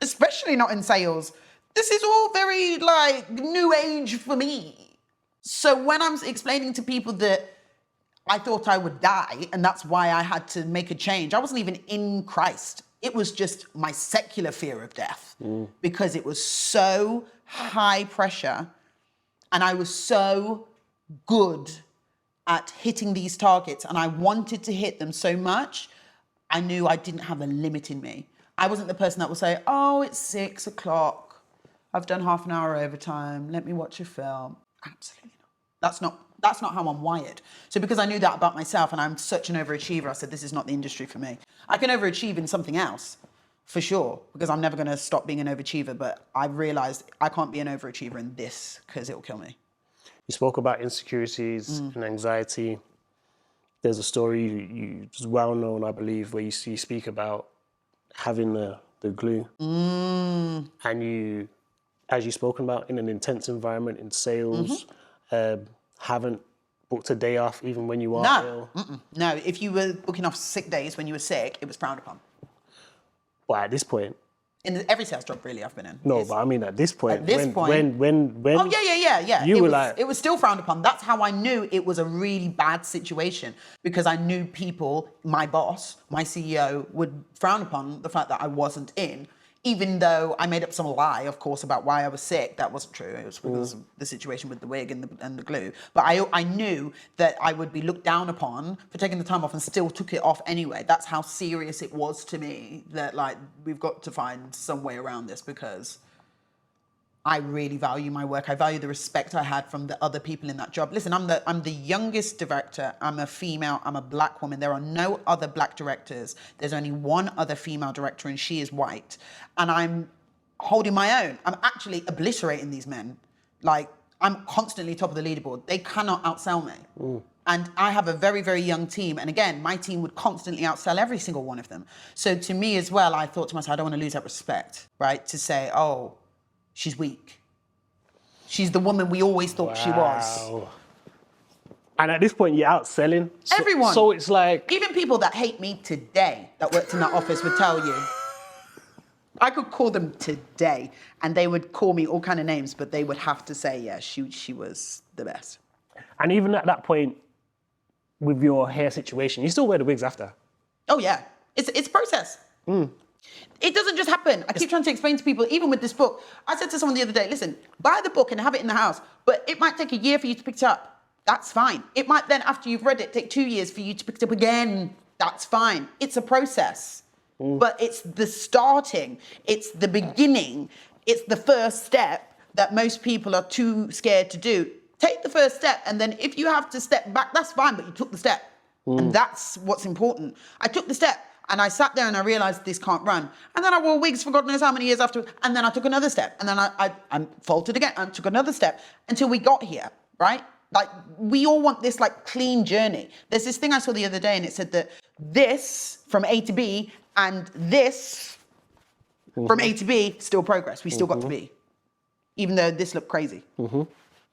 especially not in sales. This is all very like new age for me. So when I'm explaining to people that I thought I would die and that's why I had to make a change, I wasn't even in Christ. It was just my secular fear of death because it was so high pressure and I was so good at hitting these targets and I wanted to hit them so much, I knew I didn't have a limit in me. I wasn't the person that would say, oh, it's 6 o'clock. I've done half an hour overtime. Let me watch a film. Absolutely not. That's not how I'm wired. So because I knew that about myself and I'm such an overachiever, I said, this is not the industry for me. I can overachieve in something else, for sure, because I'm never going to stop being an overachiever. But I realized I can't be an overachiever in this because it'll kill me. You spoke about insecurities and anxiety. There's a story you is well known, I believe, where you speak about having the glue. And you, as you've spoken about, in an intense environment in sales, haven't booked a day off even when you are ill. No, if you were booking off sick days when you were sick, it was frowned upon. But at this point, In every sales job, really, I've been in. No, but I mean at this point. At this point. When. Oh, yeah. You it were was, like. It was still frowned upon. That's how I knew it was a really bad situation, because I knew people, my boss, my CEO, would frown upon the fact that I wasn't in, even though I made up some lie, of course, about why I was sick. That wasn't true. It was because of the situation with the wig and the glue. But I knew that I would be looked down upon for taking the time off, and still took it off anyway. That's how serious it was to me, that like, we've got to find some way around this, because I really value my work. I value the respect I had from the other people in that job. Listen, I'm the youngest director. I'm a female. I'm a black woman. There are no other black directors. There's only one other female director, and she is white. And I'm holding my own. I'm actually obliterating these men. Like, I'm constantly top of the leaderboard. They cannot outsell me. And I have a very, very young team. And again, my team would constantly outsell every single one of them. So to me as well, I thought to myself, I don't want to lose that respect, right? To say, oh, she's weak. She's the woman we always thought she was. And at this point, you're outselling. Everyone. So it's like... Even people that hate me today, that worked in that office, would tell you. I could call them today, and they would call me all kind of names, but they would have to say, yeah, she was the best. And even at that point, with your hair situation, you still wear the wigs after? Oh, yeah. It's a process. It doesn't just happen. I keep trying to explain to people, even with this book. I said to someone the other day, listen, buy the book and have it in the house, but it might take a year for you to pick it up. That's fine. It might then, after you've read it, take 2 years for you to pick it up again. That's fine. It's a process. But it's the starting. It's the beginning. It's the first step that most people are too scared to do. Take the first step, and then if you have to step back, that's fine, but you took the step. And that's what's important. I took the step. And I sat there and I realized this can't run. And then I wore wigs for God knows how many years after. And then I took another step. And then I faltered again and took another step until we got here, right? Like, we all want this like clean journey. There's this thing I saw the other day, and it said that this from A to B and this from A to B, still progress. We still got to B. Even though this looked crazy.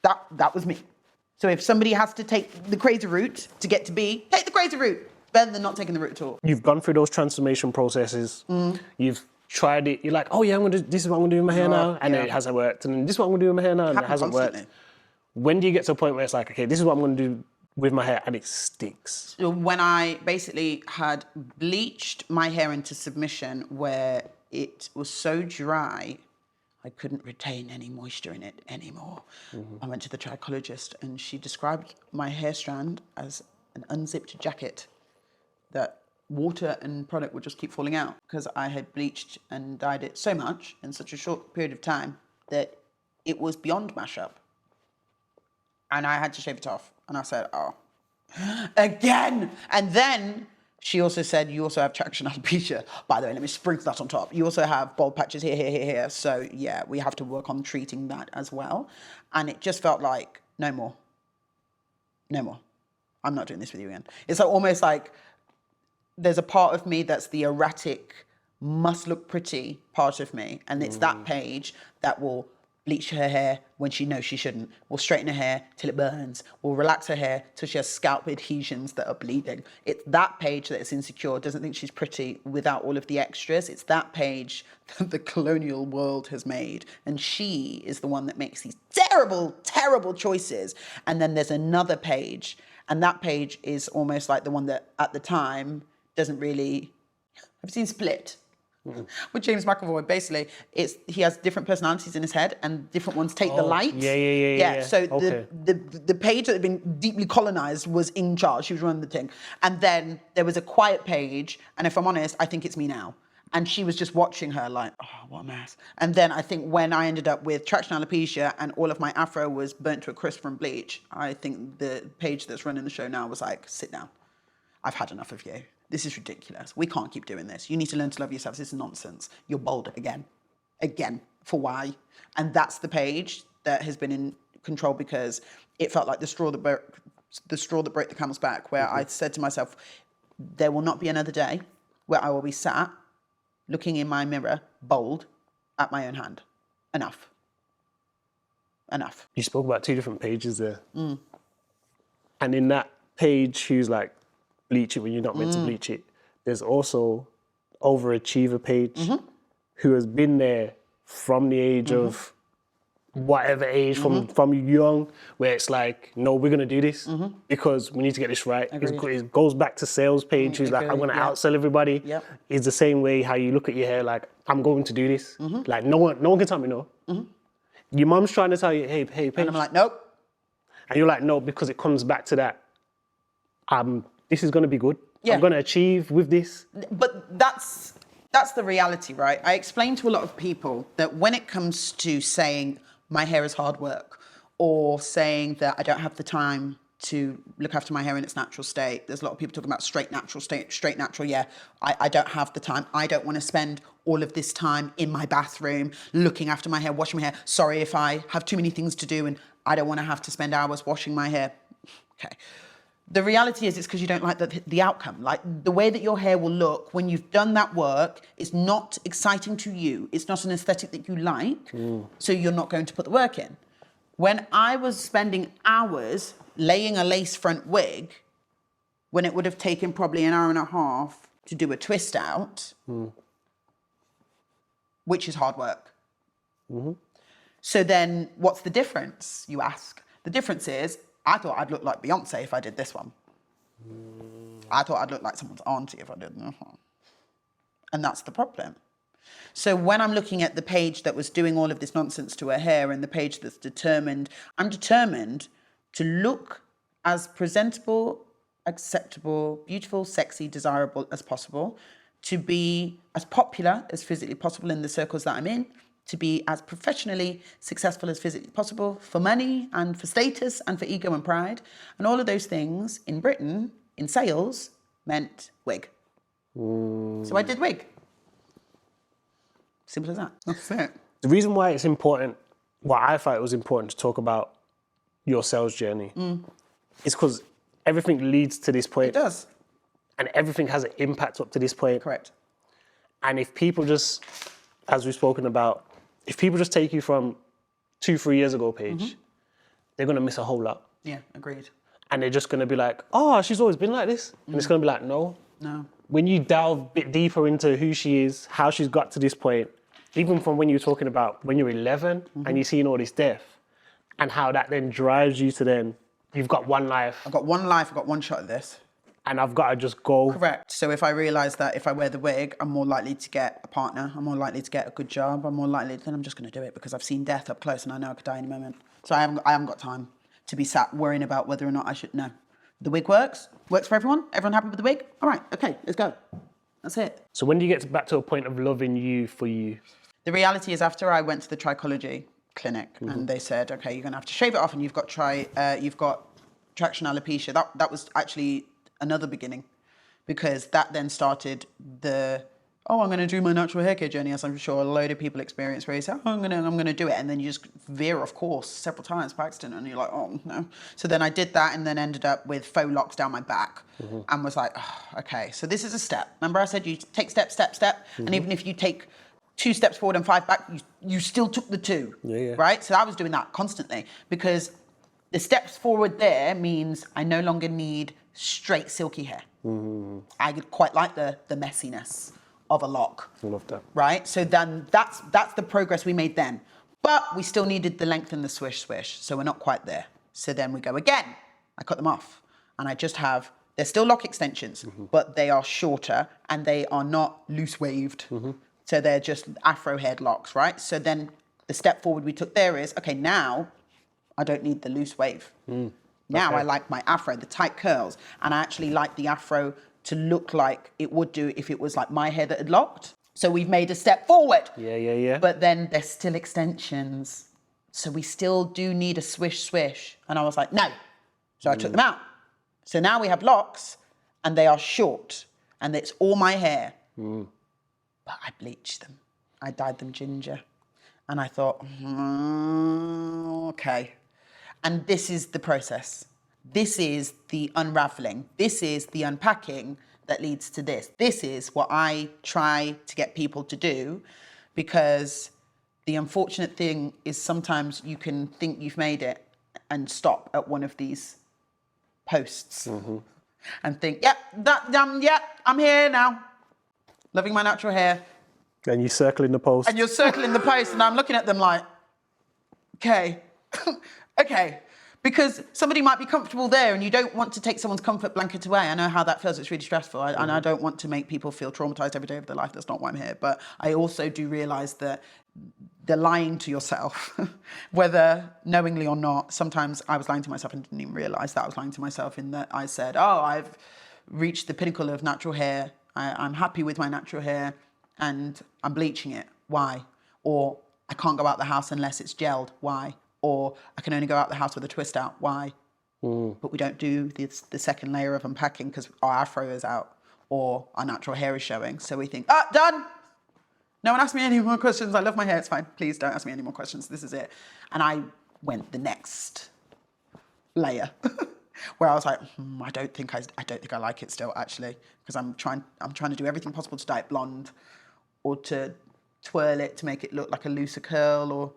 That was me. So if somebody has to take the crazy route to get to B, take the crazy route. Better than not taking the route at all. You've gone through those transformation processes. You've tried it. You're like, oh yeah, this is what I'm gonna do with my hair now, and then it hasn't worked. And then this is what I'm gonna do with my hair now, and it hasn't worked. When do you get to a point where it's like, okay, this is what I'm gonna do with my hair, and it sticks? So when I basically had bleached my hair into submission, where it was so dry, I couldn't retain any moisture in it anymore. I went to the trichologist, and she described my hair strand as an unzipped jacket, that water and product would just keep falling out, because I had bleached and dyed it so much in such a short period of time that it was beyond mashup. And I had to shave it off. And I said, oh, again. And then she also said, you also have traction alopecia. By the way, let me sprinkle that on top. You also have bald patches here. So yeah, we have to work on treating that as well. And it just felt like, no more. I'm not doing this with you again. It's like, almost like, there's a part of me that's the erratic, must look pretty part of me. And it's that Paige that will bleach her hair when she knows she shouldn't, will straighten her hair till it burns, will relax her hair till she has scalp adhesions that are bleeding. It's that Paige that is insecure, doesn't think she's pretty without all of the extras. It's that Paige that the colonial world has made. And she is the one that makes these terrible, terrible choices. And then there's another Paige, and that Paige is almost like the one that at the time doesn't really... Have you seen Split? With James McAvoy, basically, he has different personalities in his head, and different ones take the light. Yeah. So okay. the Paige that had been deeply colonized was in charge. She was running the thing. And then there was a quiet Paige, and if I'm honest, I think it's me now. And she was just watching her like, oh, what a mess. And then I think when I ended up with traction alopecia and all of my afro was burnt to a crisp from bleach, I think the Paige that's running the show now was like, sit down. I've had enough of you. This is ridiculous. We can't keep doing this. You need to learn to love yourself. This is nonsense. You're bold again. For why? And that's the Paige that has been in control, because it felt like the straw that broke the camel's back, where I said to myself, there will not be another day where I will be sat looking in my mirror, bold, at my own hand. Enough. You spoke about two different Paiges there. And in that Paige who's like, bleach it when you're not meant to bleach it, there's also overachiever Paige who has been there from the age of whatever age, from young, where it's like, no, we're gonna do this because we need to get this right. It goes back to sales Paige, who's like, I'm gonna outsell everybody. Yep. It's the same way how you look at your hair, like, I'm going to do this. Like, no one can tell me no. Your mum's trying to tell you, hey, Paige. And I'm like, nope. And you're like, no, because it comes back to that. This is gonna be good. Yeah. I'm gonna achieve with this. But that's the reality, right? I explain to a lot of people that when it comes to saying my hair is hard work, or saying that I don't have the time to look after my hair in its natural state. There's a lot of people talking about straight natural. Yeah, I don't have the time. I don't want to spend all of this time in my bathroom looking after my hair, washing my hair. Sorry if I have too many things to do and I don't want to have to spend hours washing my hair. Okay. The reality is it's because you don't like the outcome. Like the way that your hair will look when you've done that work is not exciting to you. It's not an aesthetic that you like. So you're not going to put the work in. When I was spending hours laying a lace front wig, when it would have taken probably an hour and a half to do a twist out, which is hard work. So then what's the difference, you ask? The difference is, I thought I'd look like Beyonce if I did this one. I thought I'd look like someone's auntie if I did this one. And that's the problem. So when I'm looking at the Paige that was doing all of this nonsense to her hair and the Paige that's determined, I'm determined to look as presentable, acceptable, beautiful, sexy, desirable as possible, to be as popular as physically possible in the circles that I'm in, to be as professionally successful as physically possible, for money and for status and for ego and pride. And all of those things in Britain, in sales, meant wig. So I did wig. Simple as that. That's it. The reason why it's important, why I thought it was important to talk about your sales journey, is because everything leads to this point. It does. And everything has an impact up to this point. Correct. And if people just, as we've spoken about, if people just take you from 2-3 years ago, Paige, they're going to miss a whole lot. Yeah, agreed. And they're just going to be like, oh, she's always been like this. And it's going to be like, no. No. When you delve a bit deeper into who she is, how she's got to this point, even from when you're talking about when you're 11 and you're seeing all this death, and how that then drives you to then, you've got one life. I've got one life, I've got one shot at this. And I've got to just go. Correct. So if I realise that if I wear the wig, I'm more likely to get a partner, I'm more likely to get a good job, I'm more likely, then I'm just going to do it because I've seen death up close and I know I could die any moment. So I haven't got time to be sat worrying about whether or not I should. No. The wig works for everyone. Everyone happy with the wig? All right, okay, let's go. That's it. So when do you get back to a point of loving you for you? The reality is after I went to the trichology clinic and they said, okay, you're going to have to shave it off and you've got traction alopecia. That was actually another beginning, because that then started I'm going to do my natural hair care journey, as I'm sure a load of people experience, where you say, I'm going to do it, and then you just veer off course several times by accident, and you're like, oh no. So then I did that, and then ended up with faux locks down my back, and was like, oh, okay, so this is a step. Remember I said you take step, and even if you take 2 steps forward and 5 back, you still took the 2, right? So I was doing that constantly, because the steps forward there means I no longer need straight silky hair. I quite like the messiness of a lock. I love that. Right? So then that's the progress we made then. But we still needed the length and the swish. So we're not quite there. So then we go again. I cut them off. And I just have, they're still lock extensions, but they are shorter and they are not loose waved. So they're just Afro Hair locks, right? So then the step forward we took there is, okay, now I don't need the loose wave. Now I like my afro, the tight curls, and I actually like the afro to look like it would do if it was like my hair that had locked. So we've made a step forward. Yeah. But then there's still extensions. So we still do need a swish. And I was like, no. So I took them out. So now we have locks and they are short and it's all my hair. But I bleached them. I dyed them ginger. And I thought, okay. And this is the process. This is the unraveling. This is the unpacking that leads to this. This is what I try to get people to do, because the unfortunate thing is sometimes you can think you've made it and stop at one of these posts and think, I'm here now. Loving my natural hair. And you circle in the post. And you're circling the post, and I'm looking at them like, okay, okay. Because somebody might be comfortable there, and you don't want to take someone's comfort blanket away. I know how that feels. It's really stressful. And I don't want to make people feel traumatized every day of their life. That's not why I'm here. But I also do realize that they're lying to yourself, whether knowingly or not. Sometimes I was lying to myself and didn't even realize that I was lying to myself, in that I said, oh, I've reached the pinnacle of natural hair. I'm happy with my natural hair, and I'm bleaching it. Why? Or I can't go out the house unless it's gelled. Why? Or I can only go out the house with a twist out. Why? But we don't do the second layer of unpacking because our afro is out or our natural hair is showing. So we think, done. No one asked me any more questions. I love my hair. It's fine. Please don't ask me any more questions. This is it. And I went the next layer where I was like, I don't think I like it still, actually, because I'm trying to do everything possible to dye it blonde, or to twirl it to make it look like a looser curl, or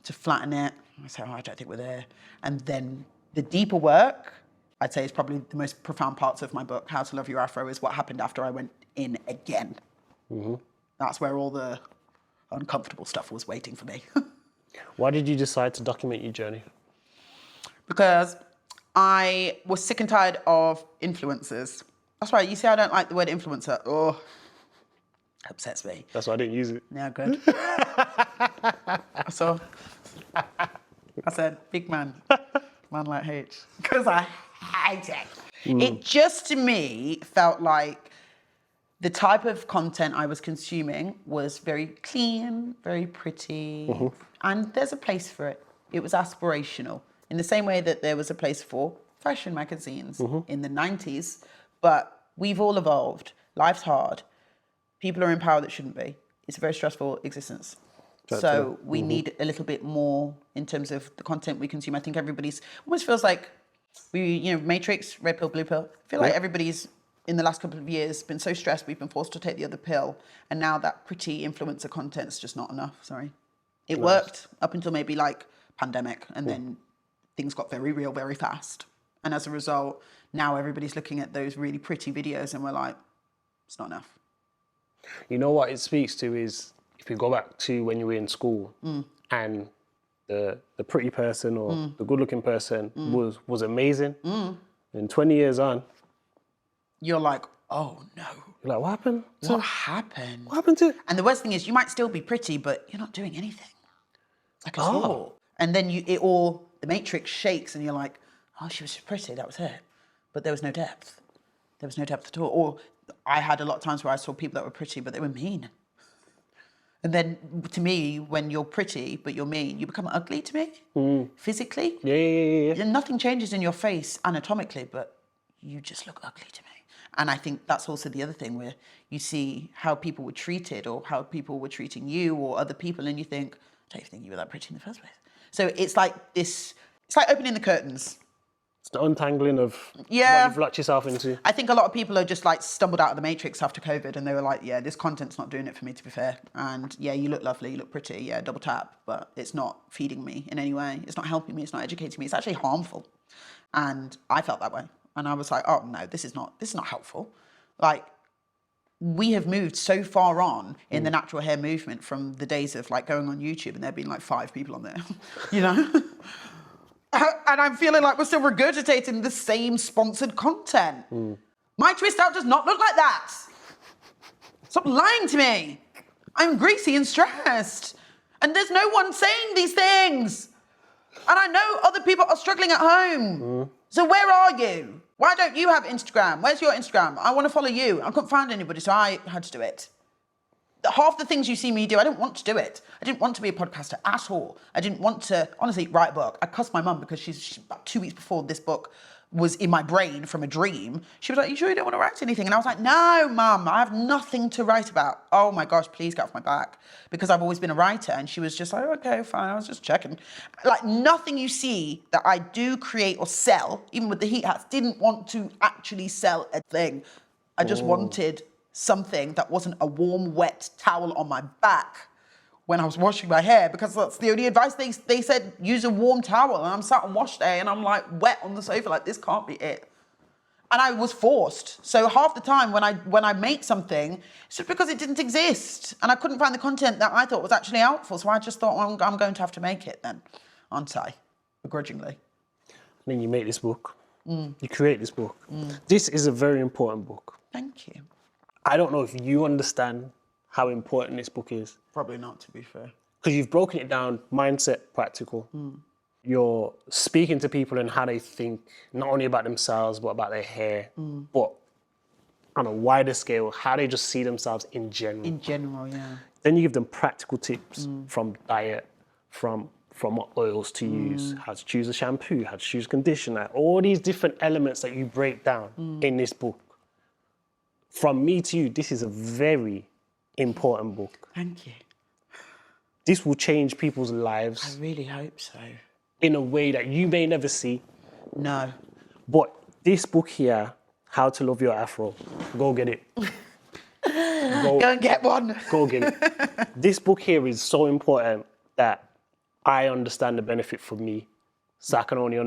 to flatten it. I say, I don't think we're there. And then the deeper work, I'd say, is probably the most profound parts of my book, How to Love Your Afro, is what happened after I went in again. That's where all the uncomfortable stuff was waiting for me. Why did you decide to document your journey? Because I was sick and tired of influencers. That's right. You see, I don't like the word influencer. Oh, upsets me. That's why I didn't use it. Yeah, good. So I said, big man like Haych, because I hate it. It just, to me, felt like the type of content I was consuming was very clean, very pretty, and there's a place for it. It was aspirational, in the same way that there was a place for fashion magazines in the 90s, but we've all evolved. Life's hard. People are in power that shouldn't be. It's a very stressful existence. So we need a little bit more in terms of the content we consume. I think everybody's almost feels like Matrix, red pill, blue pill. I feel like everybody's in the last couple of years been so stressed, we've been forced to take the other pill. And now that pretty influencer content's just not enough, sorry. It worked up until maybe like pandemic, and then things got very real very fast. And as a result, now everybody's looking at those really pretty videos and we're like, it's not enough. You know what it speaks to is, if you go back to when you were in school and the pretty person or the good-looking person was amazing, and 20 years on, you're like, oh no. You're like, what happened? What happened? What happened to it? And the worst thing is, you might still be pretty, but you're not doing anything. Like, at all. And then the matrix shakes and you're like, oh, she was just pretty, that was it. But there was no depth. There was no depth at all. Or I had a lot of times where I saw people that were pretty, but they were mean. And then, to me, when you're pretty, but you're mean, you become ugly to me, physically. Yeah. And nothing changes in your face anatomically, but you just look ugly to me. And I think that's also the other thing, where you see how people were treated or how people were treating you or other people, and you think, I don't even think you were that pretty in the first place. So it's like this, it's like opening the curtains. It's the untangling of what you've locked yourself into. I think a lot of people are just like stumbled out of the matrix after COVID, and they were like, yeah, this content's not doing it for me, to be fair. And yeah, you look lovely, you look pretty, yeah, double tap, but it's not feeding me in any way. It's not helping me, it's not educating me, it's actually harmful. And I felt that way. And I was like, oh no, this is not helpful. Like, we have moved so far on in the natural hair movement from the days of like going on YouTube and there being like 5 people on there, you know? And I'm feeling like we're still regurgitating the same sponsored content. My twist out does not look like that. Stop lying to me. I'm greasy and stressed. And there's no one saying these things. And I know other people are struggling at home. So where are you? Why don't you have Instagram? Where's your Instagram? I want to follow you. I couldn't find anybody, so I had to do it. Half the things you see me do, I didn't want to do it. I didn't want to be a podcaster at all. I didn't want to, honestly, write a book. I cussed my mum because she's about 2 weeks before this book was in my brain from a dream. She was like, you sure you don't want to write anything? And I was like, no, Mum, I have nothing to write about. Oh my gosh, please get off my back. Because I've always been a writer. And she was just like, okay, fine, I was just checking. Like, nothing you see that I do create or sell, even with the heat hats, didn't want to actually sell a thing. I just wanted something that wasn't a warm, wet towel on my back when I was washing my hair, because that's the only advice they said, use a warm towel. And I'm sat on wash day and I'm like wet on the sofa, like, this can't be it. And I was forced. So half the time when I make something, it's just because it didn't exist. And I couldn't find the content that I thought was actually helpful. So I just thought, well, I'm going to have to make it then, aren't I? Begrudgingly. And then you make this book. You create this book. This is a very important book. Thank you. I don't know if you understand how important this book is. Probably not, to be fair. Because you've broken it down, mindset, practical. You're speaking to people and how they think, not only about themselves, but about their hair, but on a wider scale, how they just see themselves in general. In general, yeah. Then you give them practical tips from diet, from what oils to use, how to choose a shampoo, how to choose conditioner, all these different elements that you break down in this book. From me to you, this is a very important book. Thank you. This will change people's lives. I really hope so. In a way that you may never see. No. But this book here, How to Love Your Afro, go get it. Go and get one. Go get it. This book here is so important that I understand the benefit for me. So I can only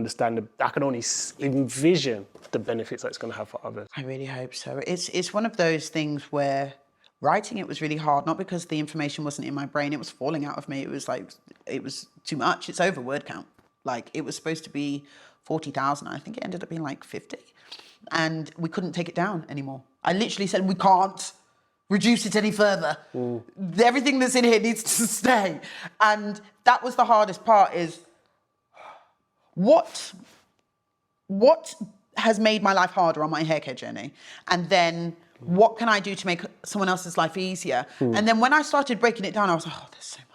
envision the benefits that it's going to have for others. I really hope so. It's one of those things where writing it was really hard, not because the information wasn't in my brain, it was falling out of me. It was too much. It's over word count. Like, it was supposed to be 40,000. I think it ended up being like 50. And we couldn't take it down anymore. I literally said, we can't reduce it any further. Everything that's in here needs to stay. And that was the hardest part, is what has made my life harder on my hair care journey? And then what can I do to make someone else's life easier? And then when I started breaking it down, I was like, oh, there's so much.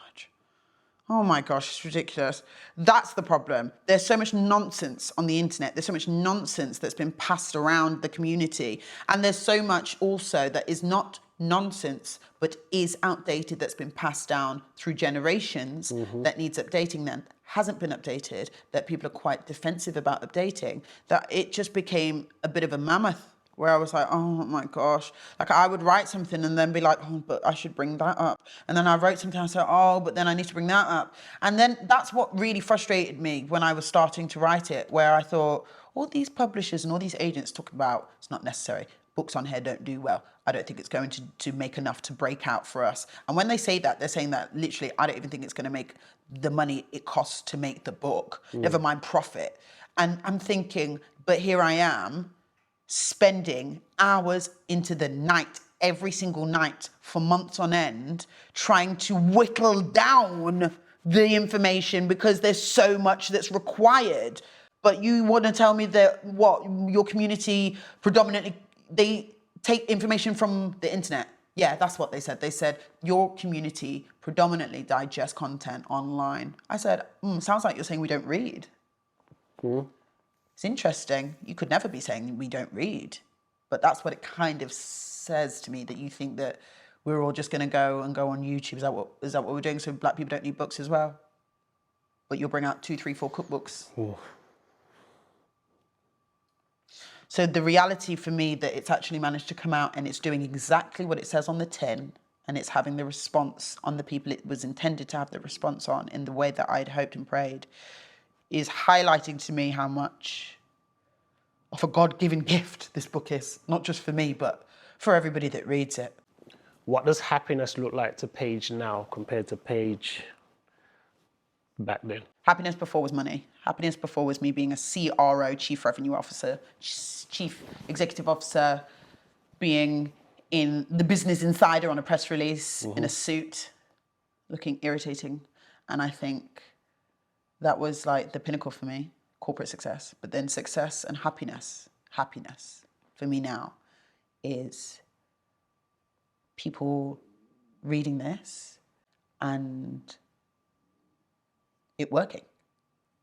Oh my gosh, it's ridiculous. That's the problem. There's so much nonsense on the internet. There's so much nonsense that's been passed around the community. And there's so much also that is not nonsense, but is outdated, that's been passed down through generations, that needs updating, then hasn't been updated, that people are quite defensive about updating, that it just became a bit of a mammoth, where I was like, oh my gosh. Like, I would write something and then be like, oh, but I should bring that up. And then I wrote something and I said, oh, but then I need to bring that up. And then that's what really frustrated me when I was starting to write it, where I thought, all these publishers and all these agents talk about, it's not necessary, books on hair don't do well. I don't think it's going to make enough to break out for us. And when they say that, they're saying that literally, I don't even think it's going to make the money it costs to make the book, never mind profit. And I'm thinking, but here I am, spending hours into the night, every single night for months on end, trying to whittle down the information because there's so much that's required. But you want to tell me that what, your community predominantly, they take information from the internet? Yeah, that's what they said. They said, your community predominantly digest content online. I said, sounds like you're saying we don't read. It's interesting. You could never be saying we don't read. But that's what it kind of says to me, that you think that we're all just going to go on YouTube. Is that what we're doing? So black people don't need books as well? But you'll bring out 2, 3, 4 cookbooks. So the reality for me that it's actually managed to come out and it's doing exactly what it says on the tin, and it's having the response on the people it was intended to have the response on in the way that I'd hoped and prayed, is highlighting to me how much of a God-given gift this book is, not just for me, but for everybody that reads it. What does happiness look like to Paige now compared to Paige back then? Happiness before was money. Happiness before was me being a CRO, Chief Revenue Officer, Chief Executive Officer, being in the Business Insider on a press release, in a suit, looking irritating. And I think that was like the pinnacle for me, corporate success. But then success and happiness for me now is people reading this and it working.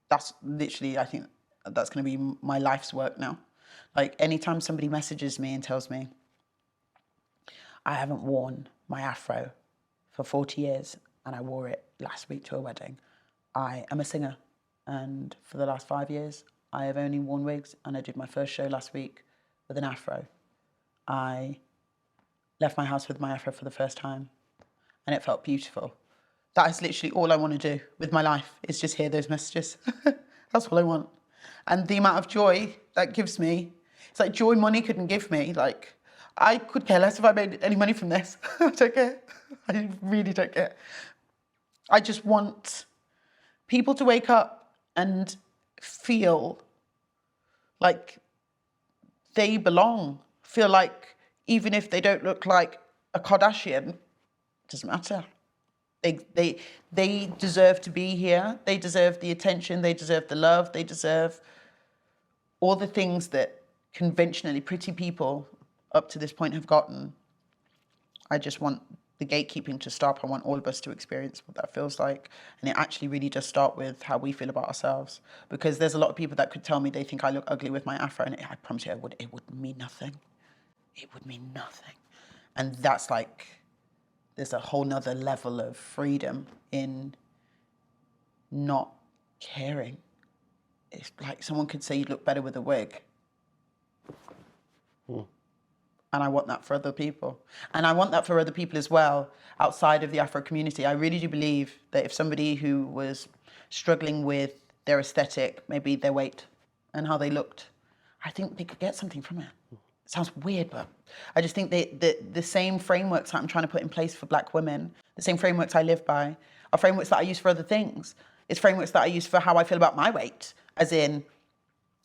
That's literally, I think that's going to be my life's work now. Like, anytime somebody messages me and tells me, I haven't worn my afro for 40 years and I wore it last week to a wedding. I am a singer, and for the last 5 years, I have only worn wigs, and I did my first show last week with an afro. I left my house with my afro for the first time, and it felt beautiful. That is literally all I want to do with my life, is just hear those messages. That's all I want. And the amount of joy that gives me It's like joy money couldn't give me. Like, I could care less if I made any money from this. I don't care. I really don't care. I just want people to wake up and feel like they belong. Feel like even if they don't look like a Kardashian, it doesn't matter. They deserve to be here. They deserve the attention. They deserve the love. They deserve all the things that conventionally pretty people up to this point have gotten. I just want the gatekeeping to stop. I want all of us to experience what that feels like. And it actually really does start with how we feel about ourselves. Because there's a lot of people that could tell me they think I look ugly with my afro, and I promise you it would mean nothing. It would mean nothing. And that's like, there's a whole nother level of freedom in not caring. It's like someone could say you look better with a wig. And I want that for other people. And I want that for other people as well, outside of the Afro community. I really do believe that if somebody who was struggling with their aesthetic, maybe their weight and how they looked, I think they could get something from it. It sounds weird, but I just think the same frameworks that I'm trying to put in place for Black women, the same frameworks I live by, are frameworks that I use for other things. It's frameworks that I use for how I feel about my weight, as in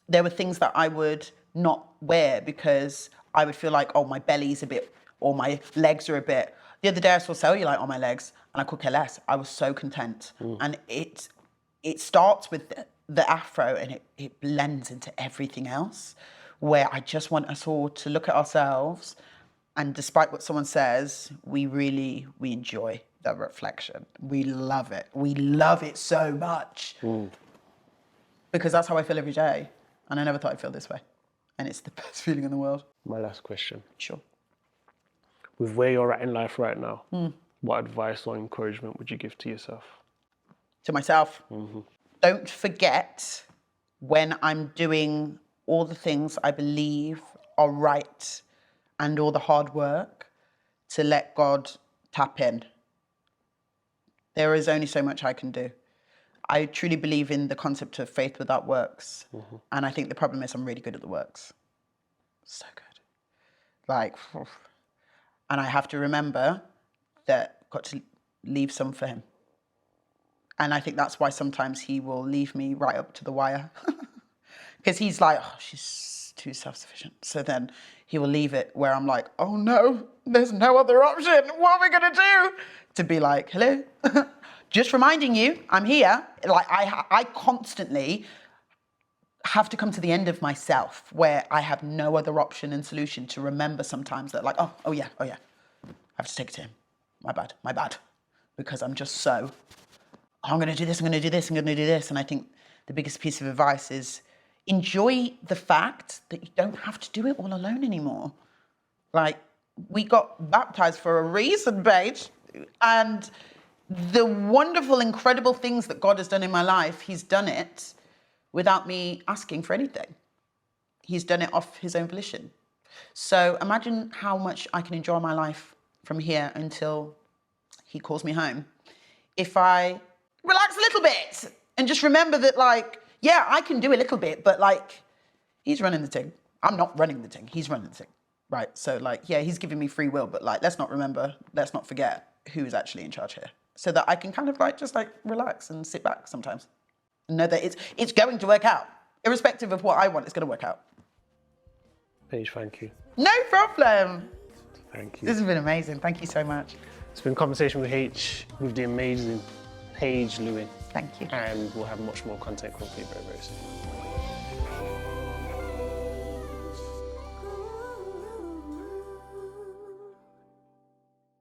there were things that I would not wear because I would feel like, oh, my belly's a bit, or my legs are a bit. The other day I saw cellulite on my legs and I could care less. I was so content. And it starts with the afro and it blends into everything else, where I just want us all to look at ourselves, and despite what someone says, we enjoy the reflection. We love it. We love it so much. Because that's how I feel every day. And I never thought I'd feel this way. And it's the best feeling in the world. My last question. Sure. With where you're at in life right now, what advice or encouragement would you give to yourself? To myself. Don't forget, when I'm doing all the things I believe are right and all the hard work, to let God tap in. There is only so much I can do. I truly believe in the concept of faith without works. And I think the problem is I'm really good at the works. So good. Like, and I have to remember that I've got to leave some for him. And I think that's why sometimes he will leave me right up to the wire. Because he's like, oh, she's too self-sufficient. So then he will leave it where I'm like, oh no, there's no other option. What are we gonna do? To be like, hello? Just reminding you, I'm here. Like I constantly have to come to the end of myself where I have no other option and solution to remember sometimes that like, oh yeah. I have to take it to him. My bad. Because I'm just so, I'm gonna do this, I'm gonna do this. And I think the biggest piece of advice is enjoy the fact that you don't have to do it all alone anymore. Like, we got baptized for a reason, Paige. And the wonderful, incredible things that God has done in my life, he's done it without me asking for anything. He's done it off his own volition. So imagine how much I can enjoy my life from here until he calls me home. If I relax a little bit and just remember that, like, yeah, I can do a little bit, but like, he's running the thing. I'm not running the thing, he's running the thing, right? So like, yeah, he's giving me free will, but like, let's not forget who's actually in charge here. So that I can kind of like, just like relax and sit back sometimes. And know that it's going to work out. Irrespective of what I want, it's going to work out. Paige, thank you. No problem. Thank you. This has been amazing. Thank you so much. It's been a conversation with Haych, with the amazing Paige Lewin. Thank you. And we'll have much more content coming for you very, very soon.